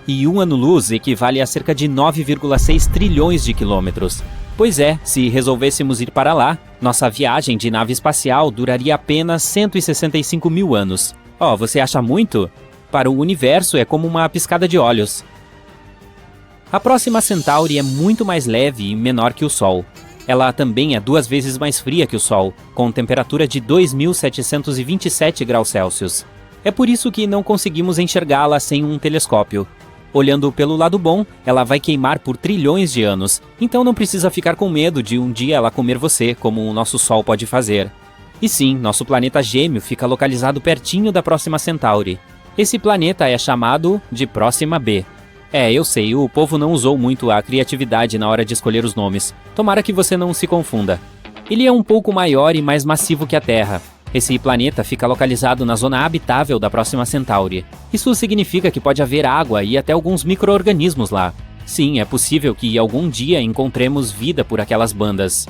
E 1 ano-luz equivale a cerca de 9,6 trilhões de quilômetros. Pois é, se resolvêssemos ir para lá, nossa viagem de nave espacial duraria apenas 165 mil anos. Você acha muito? Para o universo é como uma piscada de olhos. A Próxima Centauri é muito mais leve e menor que o Sol. Ela também é 2 vezes mais fria que o Sol, com temperatura de 2.727 graus Celsius. É por isso que não conseguimos enxergá-la sem um telescópio. Olhando pelo lado bom, ela vai queimar por trilhões de anos, então não precisa ficar com medo de um dia ela comer você, como o nosso Sol pode fazer. E sim, nosso planeta gêmeo fica localizado pertinho da Próxima Centauri. Esse planeta é chamado de Próxima B. Eu sei, o povo não usou muito a criatividade na hora de escolher os nomes. Tomara que você não se confunda. Ele é um pouco maior e mais massivo que a Terra. Esse planeta fica localizado na zona habitável da Próxima Centauri. Isso significa que pode haver água e até alguns micro-organismos lá. Sim, é possível que algum dia encontremos vida por aquelas bandas.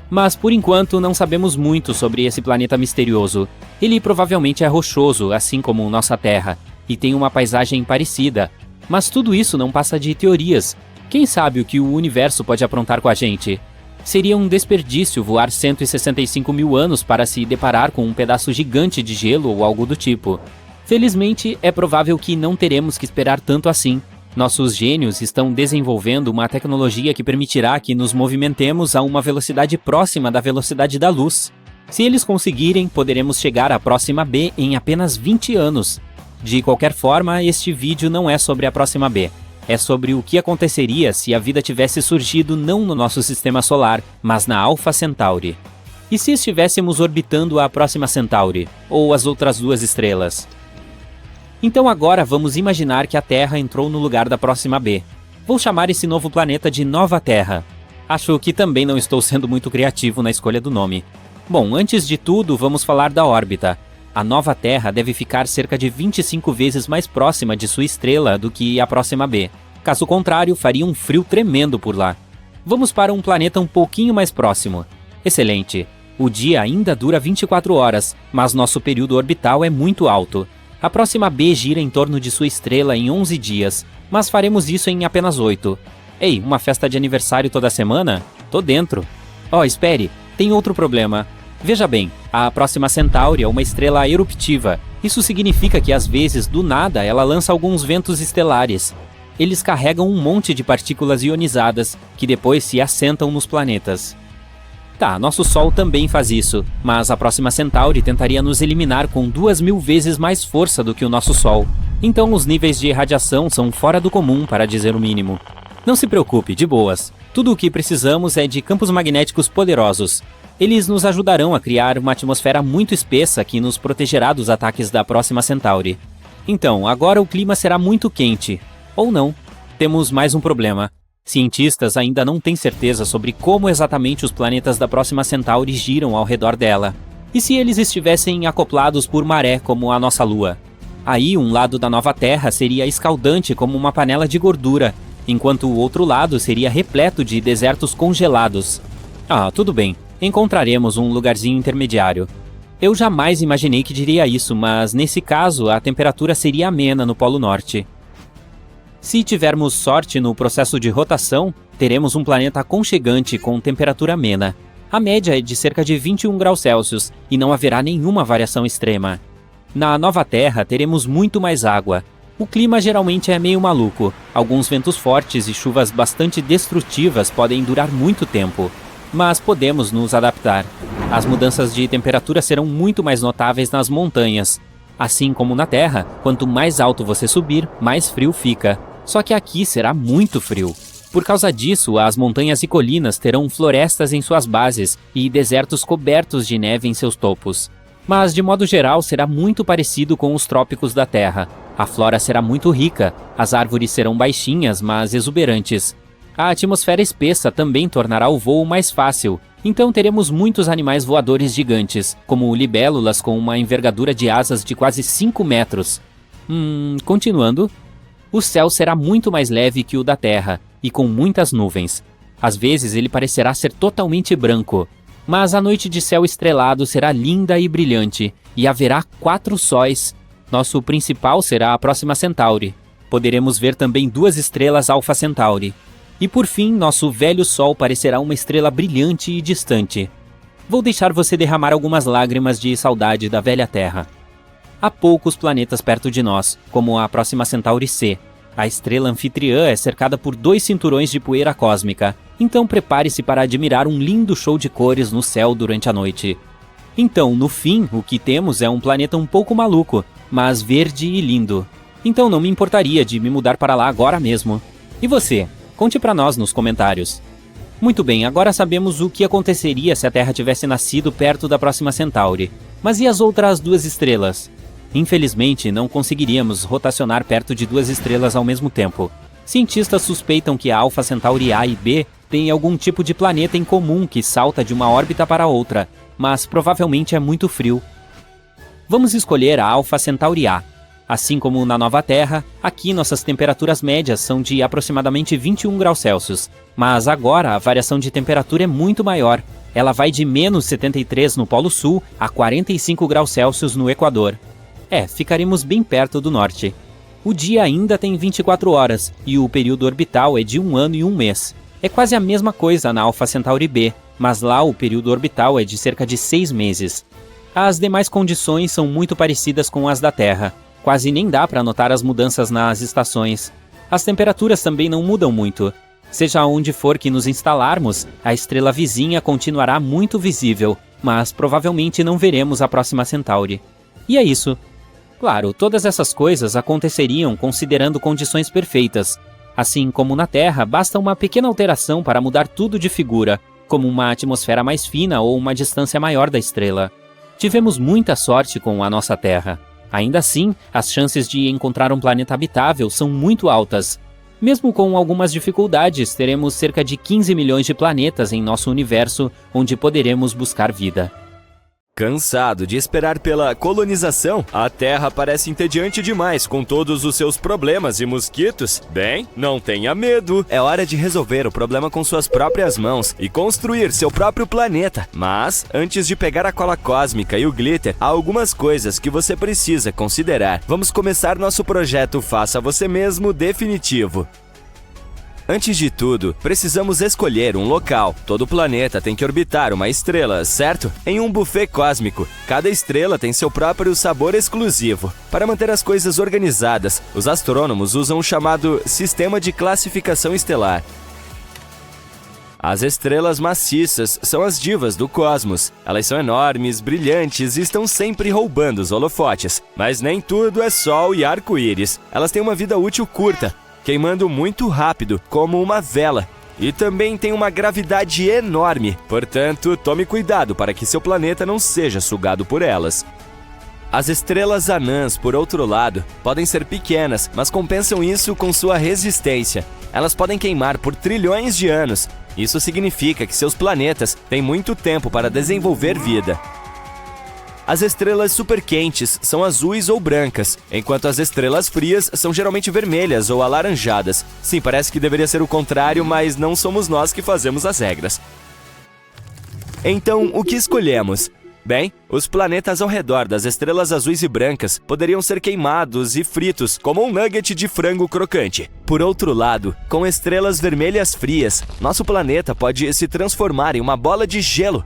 Mas por enquanto não sabemos muito sobre esse planeta misterioso. Ele provavelmente é rochoso, assim como nossa Terra, e tem uma paisagem parecida. Mas tudo isso não passa de teorias. Quem sabe o que o universo pode aprontar com a gente? Seria um desperdício voar 165 mil anos para se deparar com um pedaço gigante de gelo ou algo do tipo. Felizmente, é provável que não teremos que esperar tanto assim. Nossos gênios estão desenvolvendo uma tecnologia que permitirá que nos movimentemos a uma velocidade próxima da velocidade da luz. Se eles conseguirem, poderemos chegar à Próxima B em apenas 20 anos. De qualquer forma, este vídeo não é sobre a Próxima B. É sobre o que aconteceria se a vida tivesse surgido não no nosso sistema solar, mas na Alpha Centauri. E se estivéssemos orbitando a Próxima Centauri, ou as outras 2 estrelas? Então agora vamos imaginar que a Terra entrou no lugar da Próxima B. Vou chamar esse novo planeta de Nova Terra. Acho que também não estou sendo muito criativo na escolha do nome. Bom, antes de tudo, vamos falar da órbita. A Nova Terra deve ficar cerca de 25 vezes mais próxima de sua estrela do que a Próxima B. Caso contrário, faria um frio tremendo por lá. Vamos para um planeta um pouquinho mais próximo. Excelente. O dia ainda dura 24 horas, mas nosso período orbital é muito alto. A Próxima B gira em torno de sua estrela em 11 dias, mas faremos isso em apenas 8. Ei, uma festa de aniversário toda semana? Tô dentro. Espere, tem outro problema. Veja bem, a Próxima Centauri é uma estrela eruptiva. Isso significa que às vezes, do nada, ela lança alguns ventos estelares. Eles carregam um monte de partículas ionizadas, que depois se assentam nos planetas. Nosso Sol também faz isso, mas a Próxima Centauri tentaria nos eliminar com 2.000 vezes mais força do que o nosso Sol. Então os níveis de radiação são fora do comum, para dizer o mínimo. Não se preocupe, de boas. Tudo o que precisamos é de campos magnéticos poderosos. Eles nos ajudarão a criar uma atmosfera muito espessa que nos protegerá dos ataques da Próxima Centauri. Então, agora o clima será muito quente. Ou não. Temos mais um problema. Cientistas ainda não têm certeza sobre como exatamente os planetas da Próxima Centauri giram ao redor dela. E se eles estivessem acoplados por maré como a nossa Lua? Aí um lado da nova Terra seria escaldante como uma panela de gordura, enquanto o outro lado seria repleto de desertos congelados. Tudo bem. Encontraremos um lugarzinho intermediário. Eu jamais imaginei que diria isso, mas nesse caso a temperatura seria amena no Polo Norte. Se tivermos sorte no processo de rotação, teremos um planeta aconchegante com temperatura amena. A média é de cerca de 21 graus Celsius e não haverá nenhuma variação extrema. Na Nova Terra teremos muito mais água. O clima geralmente é meio maluco. Alguns ventos fortes e chuvas bastante destrutivas podem durar muito tempo. Mas podemos nos adaptar. As mudanças de temperatura serão muito mais notáveis nas montanhas. Assim como na Terra, quanto mais alto você subir, mais frio fica. Só que aqui será muito frio. Por causa disso, as montanhas e colinas terão florestas em suas bases e desertos cobertos de neve em seus topos. Mas, de modo geral, será muito parecido com os trópicos da Terra. A flora será muito rica, as árvores serão baixinhas, mas exuberantes. A atmosfera espessa também tornará o voo mais fácil, então teremos muitos animais voadores gigantes, como libélulas com uma envergadura de asas de quase 5 metros. Continuando. O céu será muito mais leve que o da Terra, e com muitas nuvens. Às vezes ele parecerá ser totalmente branco, mas a noite de céu estrelado será linda e brilhante, e haverá 4 sóis. Nosso principal será a Próxima Centauri. Poderemos ver também 2 estrelas Alfa Centauri. E por fim, nosso velho Sol parecerá uma estrela brilhante e distante. Vou deixar você derramar algumas lágrimas de saudade da velha Terra. Há poucos planetas perto de nós, como a Próxima Centauri C. A estrela anfitriã é cercada por 2 cinturões de poeira cósmica, então prepare-se para admirar um lindo show de cores no céu durante a noite. Então, no fim, o que temos é um planeta um pouco maluco, mas verde e lindo. Então não me importaria de me mudar para lá agora mesmo. E você? Conte para nós nos comentários. Muito bem, agora sabemos o que aconteceria se a Terra tivesse nascido perto da Próxima Centauri. Mas e as outras 2 estrelas? Infelizmente, não conseguiríamos rotacionar perto de 2 estrelas ao mesmo tempo. Cientistas suspeitam que a Alfa Centauri A e B têm algum tipo de planeta em comum que salta de uma órbita para outra, mas provavelmente é muito frio. Vamos escolher a Alfa Centauri A. Assim como na nova Terra, aqui nossas temperaturas médias são de aproximadamente 21 graus Celsius. Mas agora a variação de temperatura é muito maior. Ela vai de menos 73 no Polo Sul a 45 graus Celsius no Equador. Ficaremos bem perto do norte. O dia ainda tem 24 horas e o período orbital é de 1 ano e 1 mês. É quase a mesma coisa na Alfa Centauri B, mas lá o período orbital é de cerca de 6 meses. As demais condições são muito parecidas com as da Terra. Quase nem dá para notar as mudanças nas estações. As temperaturas também não mudam muito. Seja onde for que nos instalarmos, a estrela vizinha continuará muito visível, mas provavelmente não veremos a Próxima Centauri. E é isso. Claro, todas essas coisas aconteceriam considerando condições perfeitas. Assim como na Terra, basta uma pequena alteração para mudar tudo de figura, como uma atmosfera mais fina ou uma distância maior da estrela. Tivemos muita sorte com a nossa Terra. Ainda assim, as chances de encontrar um planeta habitável são muito altas. Mesmo com algumas dificuldades, teremos cerca de 15 milhões de planetas em nosso universo onde poderemos buscar vida. Cansado de esperar pela colonização? A Terra parece entediante demais com todos os seus problemas e mosquitos? Bem, não tenha medo. É hora de resolver o problema com suas próprias mãos e construir seu próprio planeta. Mas, antes de pegar a cola cósmica e o glitter, há algumas coisas que você precisa considerar. Vamos começar nosso projeto Faça Você Mesmo definitivo. Antes de tudo, precisamos escolher um local. Todo planeta tem que orbitar uma estrela, certo? Em um buffet cósmico, cada estrela tem seu próprio sabor exclusivo. Para manter as coisas organizadas, os astrônomos usam o chamado Sistema de Classificação Estelar. As estrelas maciças são as divas do cosmos. Elas são enormes, brilhantes e estão sempre roubando os holofotes. Mas nem tudo é sol e arco-íris. Elas têm uma vida útil curta, queimando muito rápido, como uma vela. E também tem uma gravidade enorme, portanto, tome cuidado para que seu planeta não seja sugado por elas. As estrelas anãs, por outro lado, podem ser pequenas, mas compensam isso com sua resistência. Elas podem queimar por trilhões de anos. Isso significa que seus planetas têm muito tempo para desenvolver vida. As estrelas superquentes são azuis ou brancas, enquanto as estrelas frias são geralmente vermelhas ou alaranjadas. Sim, parece que deveria ser o contrário, mas não somos nós que fazemos as regras. Então, o que escolhemos? Bem, os planetas ao redor das estrelas azuis e brancas poderiam ser queimados e fritos como um nugget de frango crocante. Por outro lado, com estrelas vermelhas frias, nosso planeta pode se transformar em uma bola de gelo.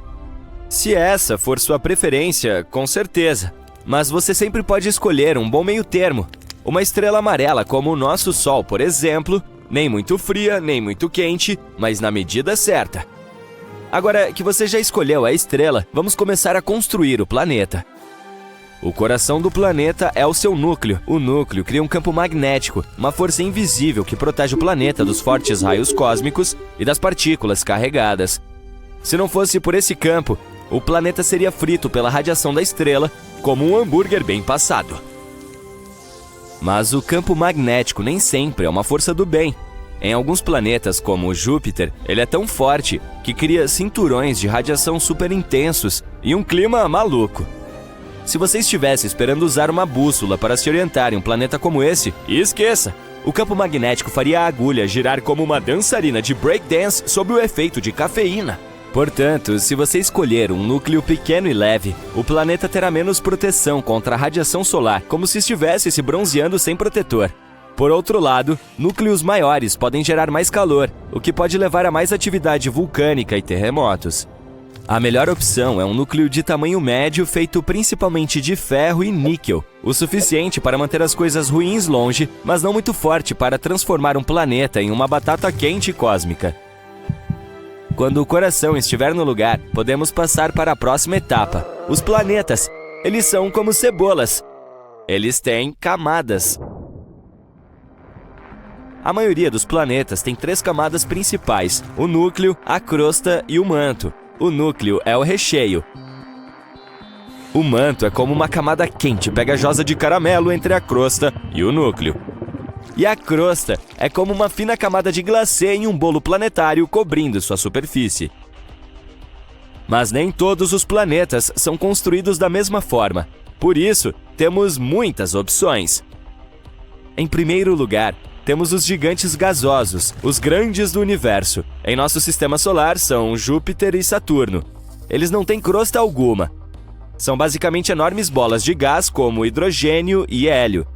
Se essa for sua preferência, com certeza. Mas você sempre pode escolher um bom meio termo. Uma estrela amarela como o nosso Sol, por exemplo, nem muito fria, nem muito quente, mas na medida certa. Agora que você já escolheu a estrela, vamos começar a construir o planeta. O coração do planeta é o seu núcleo. O núcleo cria um campo magnético, uma força invisível que protege o planeta dos fortes raios cósmicos e das partículas carregadas. Se não fosse por esse campo, o planeta seria frito pela radiação da estrela, como um hambúrguer bem passado. Mas o campo magnético nem sempre é uma força do bem. Em alguns planetas, como Júpiter, ele é tão forte que cria cinturões de radiação super intensos e um clima maluco. Se você estivesse esperando usar uma bússola para se orientar em um planeta como esse, esqueça! O campo magnético faria a agulha girar como uma dançarina de breakdance sob o efeito de cafeína. Portanto, se você escolher um núcleo pequeno e leve, o planeta terá menos proteção contra a radiação solar, como se estivesse se bronzeando sem protetor. Por outro lado, núcleos maiores podem gerar mais calor, o que pode levar a mais atividade vulcânica e terremotos. A melhor opção é um núcleo de tamanho médio feito principalmente de ferro e níquel, o suficiente para manter as coisas ruins longe, mas não muito forte para transformar um planeta em uma batata quente cósmica. Quando o coração estiver no lugar, podemos passar para a próxima etapa. Os planetas. Eles são como cebolas. Eles têm camadas. A maioria dos planetas tem 3 camadas principais: o núcleo, a crosta e o manto. O núcleo é o recheio. O manto é como uma camada quente pegajosa de caramelo entre a crosta e o núcleo. E a crosta é como uma fina camada de glacê em um bolo planetário cobrindo sua superfície. Mas nem todos os planetas são construídos da mesma forma. Por isso, temos muitas opções. Em primeiro lugar, temos os gigantes gasosos, os grandes do universo. Em nosso sistema solar são Júpiter e Saturno. Eles não têm crosta alguma. São basicamente enormes bolas de gás como hidrogênio e hélio.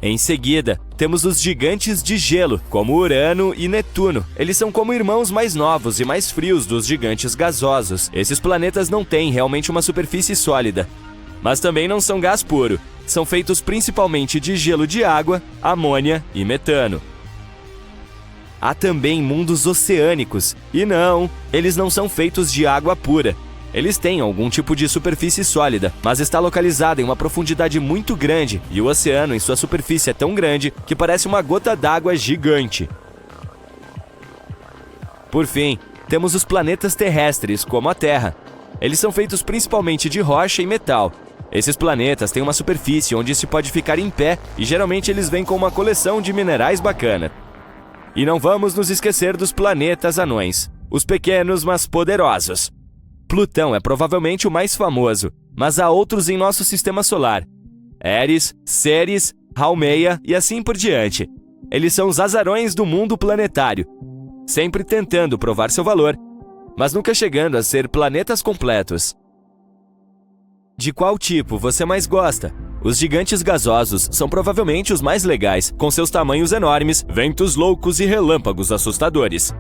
Em seguida, temos os gigantes de gelo, como Urano e Netuno. Eles são como irmãos mais novos e mais frios dos gigantes gasosos. Esses planetas não têm realmente uma superfície sólida, mas também não são gás puro. São feitos principalmente de gelo de água, amônia e metano. Há também mundos oceânicos. E não, eles não são feitos de água pura. Eles têm algum tipo de superfície sólida, mas está localizada em uma profundidade muito grande, e o oceano em sua superfície é tão grande que parece uma gota d'água gigante. Por fim, temos os planetas terrestres, como a Terra. Eles são feitos principalmente de rocha e metal. Esses planetas têm uma superfície onde se pode ficar em pé e geralmente eles vêm com uma coleção de minerais bacana. E não vamos nos esquecer dos planetas anões, os pequenos mas poderosos. Plutão é provavelmente o mais famoso, mas há outros em nosso sistema solar. Eris, Ceres, Haumea e assim por diante. Eles são os azarões do mundo planetário, sempre tentando provar seu valor, mas nunca chegando a ser planetas completos. De qual tipo você mais gosta? Os gigantes gasosos são provavelmente os mais legais, com seus tamanhos enormes, ventos loucos e relâmpagos assustadores.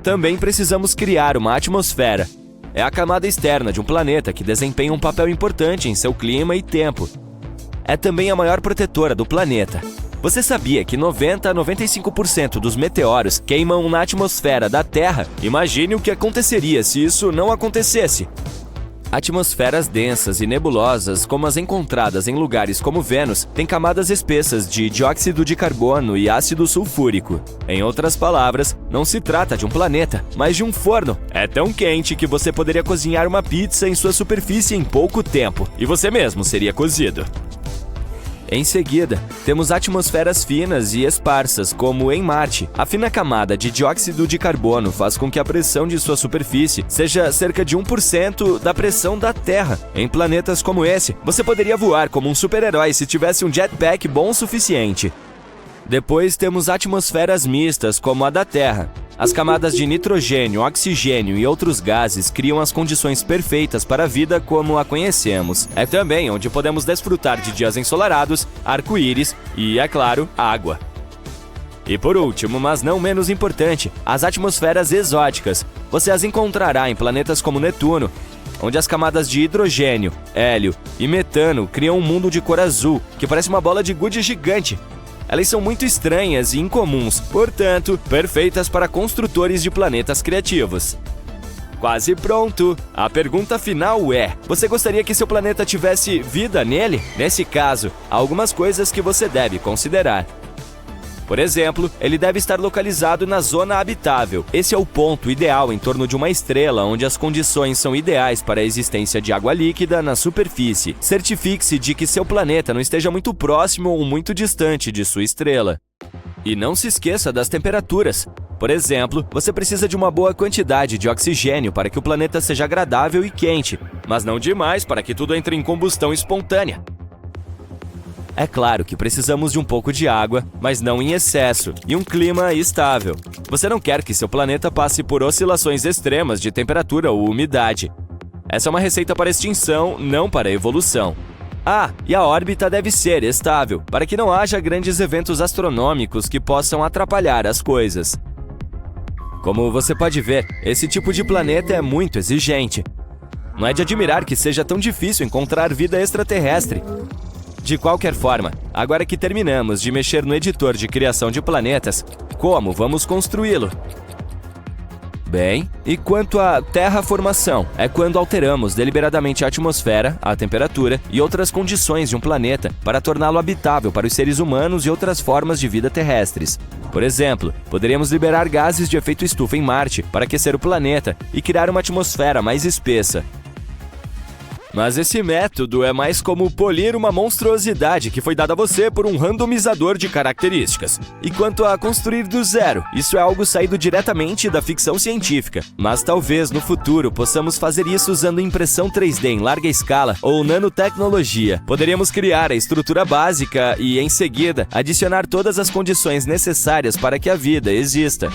Também precisamos criar uma atmosfera. É a camada externa de um planeta que desempenha um papel importante em seu clima e tempo. É também a maior protetora do planeta. Você sabia que 90 a 95% dos meteoros queimam na atmosfera da Terra? Imagine o que aconteceria se isso não acontecesse. Atmosferas densas e nebulosas, como as encontradas em lugares como Vênus, têm camadas espessas de dióxido de carbono e ácido sulfúrico. Em outras palavras, não se trata de um planeta, mas de um forno. É tão quente que você poderia cozinhar uma pizza em sua superfície em pouco tempo, e você mesmo seria cozido. Em seguida, temos atmosferas finas e esparsas, como em Marte. A fina camada de dióxido de carbono faz com que a pressão de sua superfície seja cerca de 1% da pressão da Terra. Em planetas como esse, você poderia voar como um super-herói se tivesse um jetpack bom o suficiente. Depois temos atmosferas mistas, como a da Terra. As camadas de nitrogênio, oxigênio e outros gases criam as condições perfeitas para a vida como a conhecemos. É também onde podemos desfrutar de dias ensolarados, arco-íris e, é claro, água. E por último, mas não menos importante, as atmosferas exóticas. Você as encontrará em planetas como Netuno, onde as camadas de hidrogênio, hélio e metano criam um mundo de cor azul, que parece uma bola de gude gigante. Elas são muito estranhas e incomuns, portanto, perfeitas para construtores de planetas criativos. Quase pronto! A pergunta final é: você gostaria que seu planeta tivesse vida nele? Nesse caso, há algumas coisas que você deve considerar. Por exemplo, ele deve estar localizado na zona habitável. Esse é o ponto ideal em torno de uma estrela, onde as condições são ideais para a existência de água líquida na superfície. Certifique-se de que seu planeta não esteja muito próximo ou muito distante de sua estrela. E não se esqueça das temperaturas. Por exemplo, você precisa de uma boa quantidade de oxigênio para que o planeta seja agradável e quente, mas não demais para que tudo entre em combustão espontânea. É claro que precisamos de um pouco de água, mas não em excesso, e um clima estável. Você não quer que seu planeta passe por oscilações extremas de temperatura ou umidade. Essa é uma receita para extinção, não para evolução. E a órbita deve ser estável, para que não haja grandes eventos astronômicos que possam atrapalhar as coisas. Como você pode ver, esse tipo de planeta é muito exigente. Não é de admirar que seja tão difícil encontrar vida extraterrestre. De qualquer forma, agora que terminamos de mexer no editor de criação de planetas, como vamos construí-lo? Bem, e quanto à terraformação? É quando alteramos deliberadamente a atmosfera, a temperatura e outras condições de um planeta para torná-lo habitável para os seres humanos e outras formas de vida terrestres. Por exemplo, poderíamos liberar gases de efeito estufa em Marte para aquecer o planeta e criar uma atmosfera mais espessa. Mas esse método é mais como polir uma monstruosidade que foi dada a você por um randomizador de características. E quanto a construir do zero, isso é algo saído diretamente da ficção científica. Mas talvez no futuro possamos fazer isso usando impressão 3D em larga escala ou nanotecnologia. Poderíamos criar a estrutura básica e, em seguida, adicionar todas as condições necessárias para que a vida exista.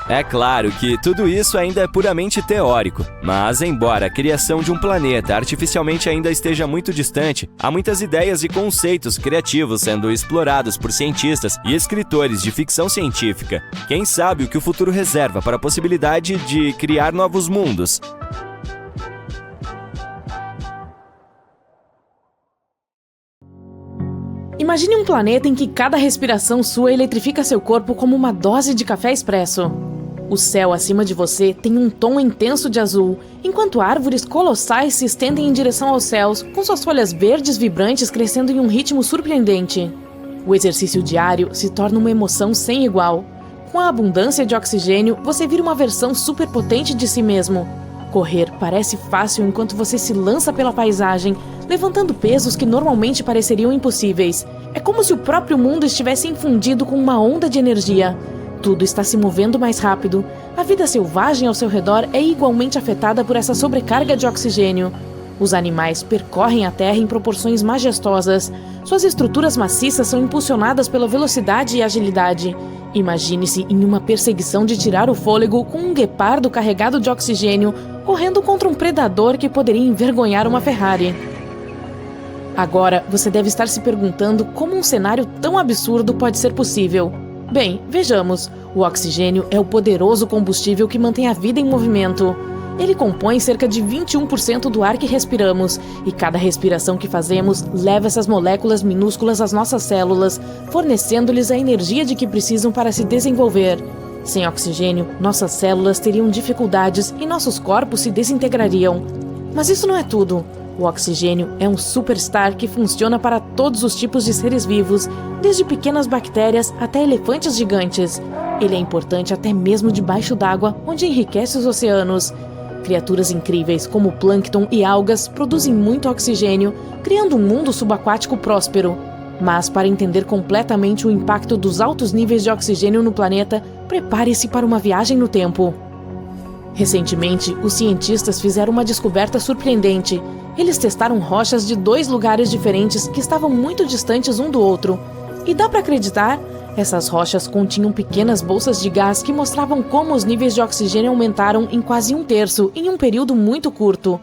É claro que tudo isso ainda é puramente teórico, mas embora a criação de um planeta artificialmente ainda esteja muito distante, há muitas ideias e conceitos criativos sendo explorados por cientistas e escritores de ficção científica. Quem sabe o que o futuro reserva para a possibilidade de criar novos mundos? Imagine um planeta em que cada respiração sua eletrifica seu corpo como uma dose de café expresso. O céu acima de você tem um tom intenso de azul, enquanto árvores colossais se estendem em direção aos céus, com suas folhas verdes vibrantes crescendo em um ritmo surpreendente. O exercício diário se torna uma emoção sem igual. Com a abundância de oxigênio, você vira uma versão superpotente de si mesmo. Correr parece fácil enquanto você se lança pela paisagem, levantando pesos que normalmente pareceriam impossíveis. É como se o próprio mundo estivesse infundido com uma onda de energia. Tudo está se movendo mais rápido. A vida selvagem ao seu redor é igualmente afetada por essa sobrecarga de oxigênio. Os animais percorrem a Terra em proporções majestosas. Suas estruturas maciças são impulsionadas pela velocidade e agilidade. Imagine-se em uma perseguição de tirar o fôlego com um guepardo carregado de oxigênio, correndo contra um predador que poderia envergonhar uma Ferrari. Agora, você deve estar se perguntando como um cenário tão absurdo pode ser possível. Bem, vejamos. O oxigênio é o poderoso combustível que mantém a vida em movimento. Ele compõe cerca de 21% do ar que respiramos, e cada respiração que fazemos leva essas moléculas minúsculas às nossas células, fornecendo-lhes a energia de que precisam para se desenvolver. Sem oxigênio, nossas células teriam dificuldades e nossos corpos se desintegrariam. Mas isso não é tudo. O oxigênio é um superstar que funciona para todos os tipos de seres vivos, desde pequenas bactérias até elefantes gigantes. Ele é importante até mesmo debaixo d'água, onde enriquece os oceanos. Criaturas incríveis como o plâncton e algas produzem muito oxigênio, criando um mundo subaquático próspero. Mas para entender completamente o impacto dos altos níveis de oxigênio no planeta, prepare-se para uma viagem no tempo. Recentemente, os cientistas fizeram uma descoberta surpreendente. Eles testaram rochas de 2 lugares diferentes que estavam muito distantes um do outro. E dá para acreditar? Essas rochas continham pequenas bolsas de gás que mostravam como os níveis de oxigênio aumentaram em quase 1/3 em um período muito curto.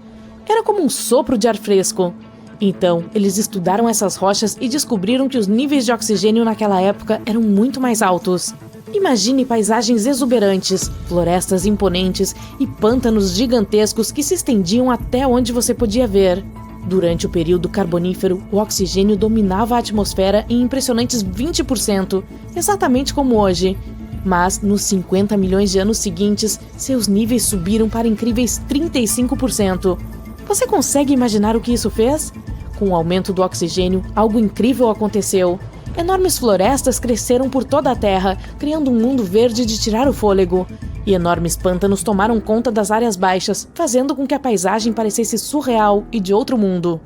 Era como um sopro de ar fresco. Então, eles estudaram essas rochas e descobriram que os níveis de oxigênio naquela época eram muito mais altos. Imagine paisagens exuberantes, florestas imponentes e pântanos gigantescos que se estendiam até onde você podia ver. Durante o período carbonífero, o oxigênio dominava a atmosfera em impressionantes 20%, exatamente como hoje. Mas, nos 50 milhões de anos seguintes, seus níveis subiram para incríveis 35%. Você consegue imaginar o que isso fez? Com o aumento do oxigênio, algo incrível aconteceu. Enormes florestas cresceram por toda a Terra, criando um mundo verde de tirar o fôlego. E enormes pântanos tomaram conta das áreas baixas, fazendo com que a paisagem parecesse surreal e de outro mundo.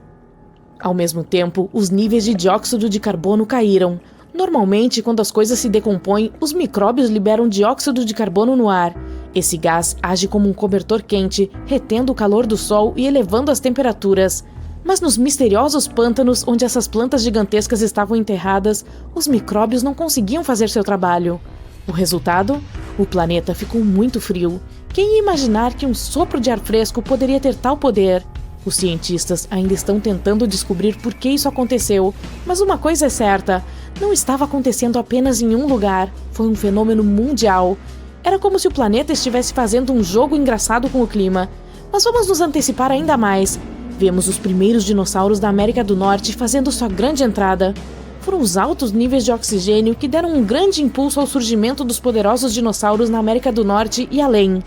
Ao mesmo tempo, os níveis de dióxido de carbono caíram. Normalmente, quando as coisas se decompõem, os micróbios liberam dióxido de carbono no ar. Esse gás age como um cobertor quente, retendo o calor do sol e elevando as temperaturas. Mas nos misteriosos pântanos onde essas plantas gigantescas estavam enterradas, os micróbios não conseguiam fazer seu trabalho. O resultado? O planeta ficou muito frio. Quem ia imaginar que um sopro de ar fresco poderia ter tal poder? Os cientistas ainda estão tentando descobrir por que isso aconteceu, mas uma coisa é certa, não estava acontecendo apenas em um lugar, foi um fenômeno mundial. Era como se o planeta estivesse fazendo um jogo engraçado com o clima. Mas vamos nos antecipar ainda mais. Vemos os primeiros dinossauros da América do Norte fazendo sua grande entrada. Foram os altos níveis de oxigênio que deram um grande impulso ao surgimento dos poderosos dinossauros na América do Norte e além.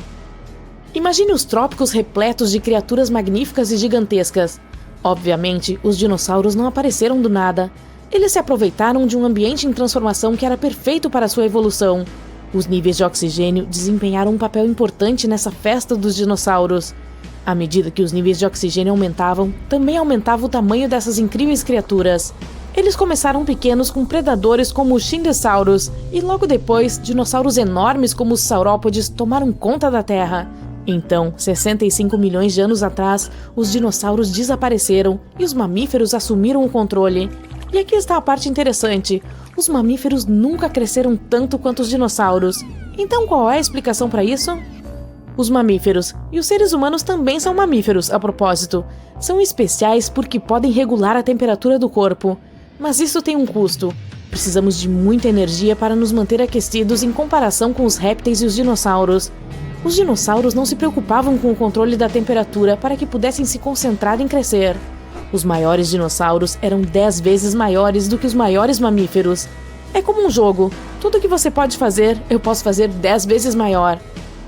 Imagine os trópicos repletos de criaturas magníficas e gigantescas. Obviamente, os dinossauros não apareceram do nada. Eles se aproveitaram de um ambiente em transformação que era perfeito para sua evolução. Os níveis de oxigênio desempenharam um papel importante nessa festa dos dinossauros. À medida que os níveis de oxigênio aumentavam, também aumentava o tamanho dessas incríveis criaturas. Eles começaram pequenos com predadores como os Shindesaurus, e logo depois, dinossauros enormes como os saurópodes tomaram conta da Terra. Então, 65 milhões de anos atrás, os dinossauros desapareceram e os mamíferos assumiram o controle. E aqui está a parte interessante: os mamíferos nunca cresceram tanto quanto os dinossauros. Então qual é a explicação para isso? Os mamíferos, e os seres humanos também são mamíferos, a propósito, são especiais porque podem regular a temperatura do corpo. Mas isso tem um custo. Precisamos de muita energia para nos manter aquecidos em comparação com os répteis e os dinossauros. Os dinossauros não se preocupavam com o controle da temperatura para que pudessem se concentrar em crescer. Os maiores dinossauros eram 10 vezes maiores do que os maiores mamíferos. É como um jogo. Tudo que você pode fazer, eu posso fazer 10 vezes maior.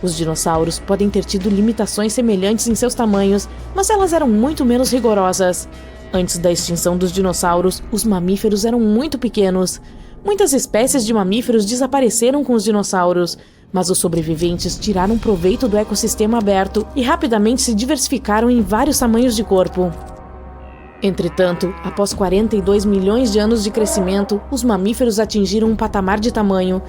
Os dinossauros podem ter tido limitações semelhantes em seus tamanhos, mas elas eram muito menos rigorosas. Antes da extinção dos dinossauros, os mamíferos eram muito pequenos. Muitas espécies de mamíferos desapareceram com os dinossauros, mas os sobreviventes tiraram proveito do ecossistema aberto e rapidamente se diversificaram em vários tamanhos de corpo. Entretanto, após 42 milhões de anos de crescimento, os mamíferos atingiram um patamar de tamanho.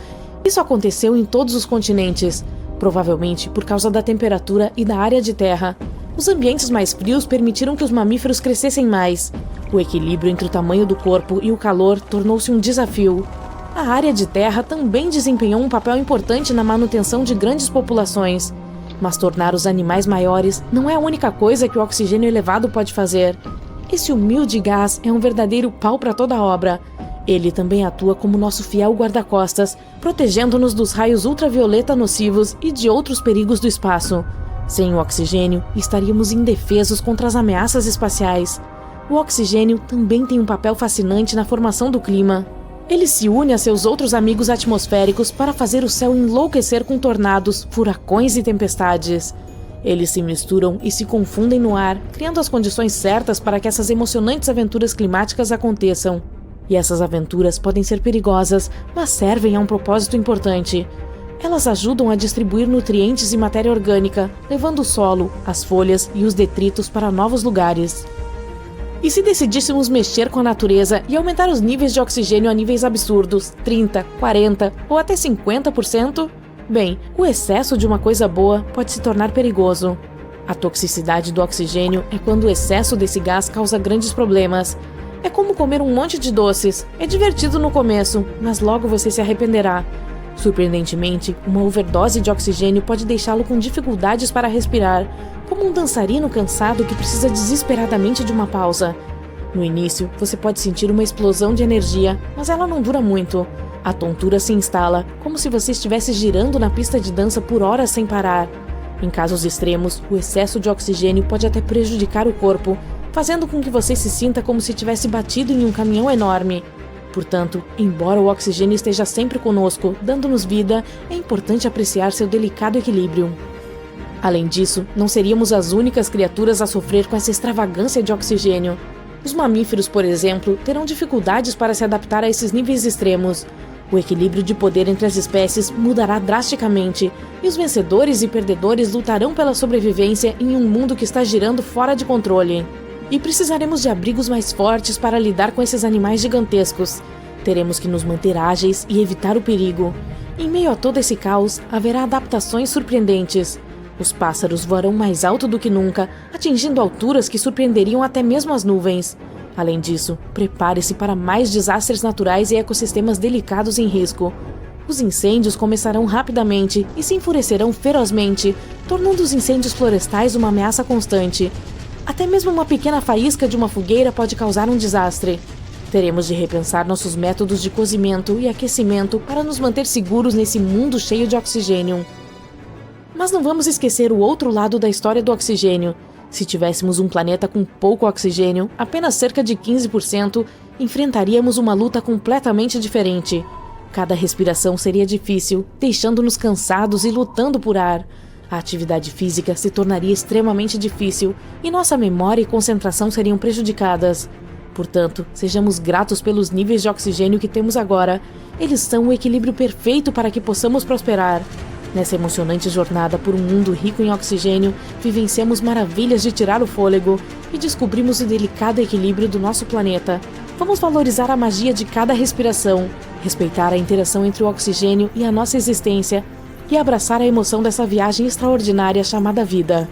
Isso aconteceu em todos os continentes, provavelmente por causa da temperatura e da área de terra. Os ambientes mais frios permitiram que os mamíferos crescessem mais. O equilíbrio entre o tamanho do corpo e o calor tornou-se um desafio. A área de terra também desempenhou um papel importante na manutenção de grandes populações. Mas tornar os animais maiores não é a única coisa que o oxigênio elevado pode fazer. Esse humilde gás é um verdadeiro pau para toda a obra. Ele também atua como nosso fiel guarda-costas, protegendo-nos dos raios ultravioleta nocivos e de outros perigos do espaço. Sem o oxigênio, estaríamos indefesos contra as ameaças espaciais. O oxigênio também tem um papel fascinante na formação do clima. Ele se une a seus outros amigos atmosféricos para fazer o céu enlouquecer com tornados, furacões e tempestades. Eles se misturam e se confundem no ar, criando as condições certas para que essas emocionantes aventuras climáticas aconteçam. E essas aventuras podem ser perigosas, mas servem a um propósito importante. Elas ajudam a distribuir nutrientes e matéria orgânica, levando o solo, as folhas e os detritos para novos lugares. E se decidíssemos mexer com a natureza e aumentar os níveis de oxigênio a níveis absurdos, 30%, 40% ou até 50%? Bem, o excesso de uma coisa boa pode se tornar perigoso. A toxicidade do oxigênio é quando o excesso desse gás causa grandes problemas. É como comer um monte de doces. É divertido no começo, mas logo você se arrependerá. Surpreendentemente, uma overdose de oxigênio pode deixá-lo com dificuldades para respirar, como um dançarino cansado que precisa desesperadamente de uma pausa. No início, você pode sentir uma explosão de energia, mas ela não dura muito. A tontura se instala, como se você estivesse girando na pista de dança por horas sem parar. Em casos extremos, o excesso de oxigênio pode até prejudicar o corpo, fazendo com que você se sinta como se tivesse batido em um caminhão enorme. Portanto, embora o oxigênio esteja sempre conosco, dando-nos vida, é importante apreciar seu delicado equilíbrio. Além disso, não seríamos as únicas criaturas a sofrer com essa extravagância de oxigênio. Os mamíferos, por exemplo, terão dificuldades para se adaptar a esses níveis extremos. O equilíbrio de poder entre as espécies mudará drasticamente, e os vencedores e perdedores lutarão pela sobrevivência em um mundo que está girando fora de controle. E precisaremos de abrigos mais fortes para lidar com esses animais gigantescos. Teremos que nos manter ágeis e evitar o perigo. Em meio a todo esse caos, haverá adaptações surpreendentes. Os pássaros voarão mais alto do que nunca, atingindo alturas que surpreenderiam até mesmo as nuvens. Além disso, prepare-se para mais desastres naturais e ecossistemas delicados em risco. Os incêndios começarão rapidamente e se enfurecerão ferozmente, tornando os incêndios florestais uma ameaça constante. Até mesmo uma pequena faísca de uma fogueira pode causar um desastre. Teremos de repensar nossos métodos de cozimento e aquecimento para nos manter seguros nesse mundo cheio de oxigênio. Mas não vamos esquecer o outro lado da história do oxigênio. Se tivéssemos um planeta com pouco oxigênio, apenas cerca de 15%, enfrentaríamos uma luta completamente diferente. Cada respiração seria difícil, deixando-nos cansados e lutando por ar. A atividade física se tornaria extremamente difícil e nossa memória e concentração seriam prejudicadas. Portanto, sejamos gratos pelos níveis de oxigênio que temos agora. Eles são o equilíbrio perfeito para que possamos prosperar. Nessa emocionante jornada por um mundo rico em oxigênio, vivenciamos maravilhas de tirar o fôlego e descobrimos o delicado equilíbrio do nosso planeta. Vamos valorizar a magia de cada respiração, respeitar a interação entre o oxigênio e a nossa existência e abraçar a emoção dessa viagem extraordinária chamada vida.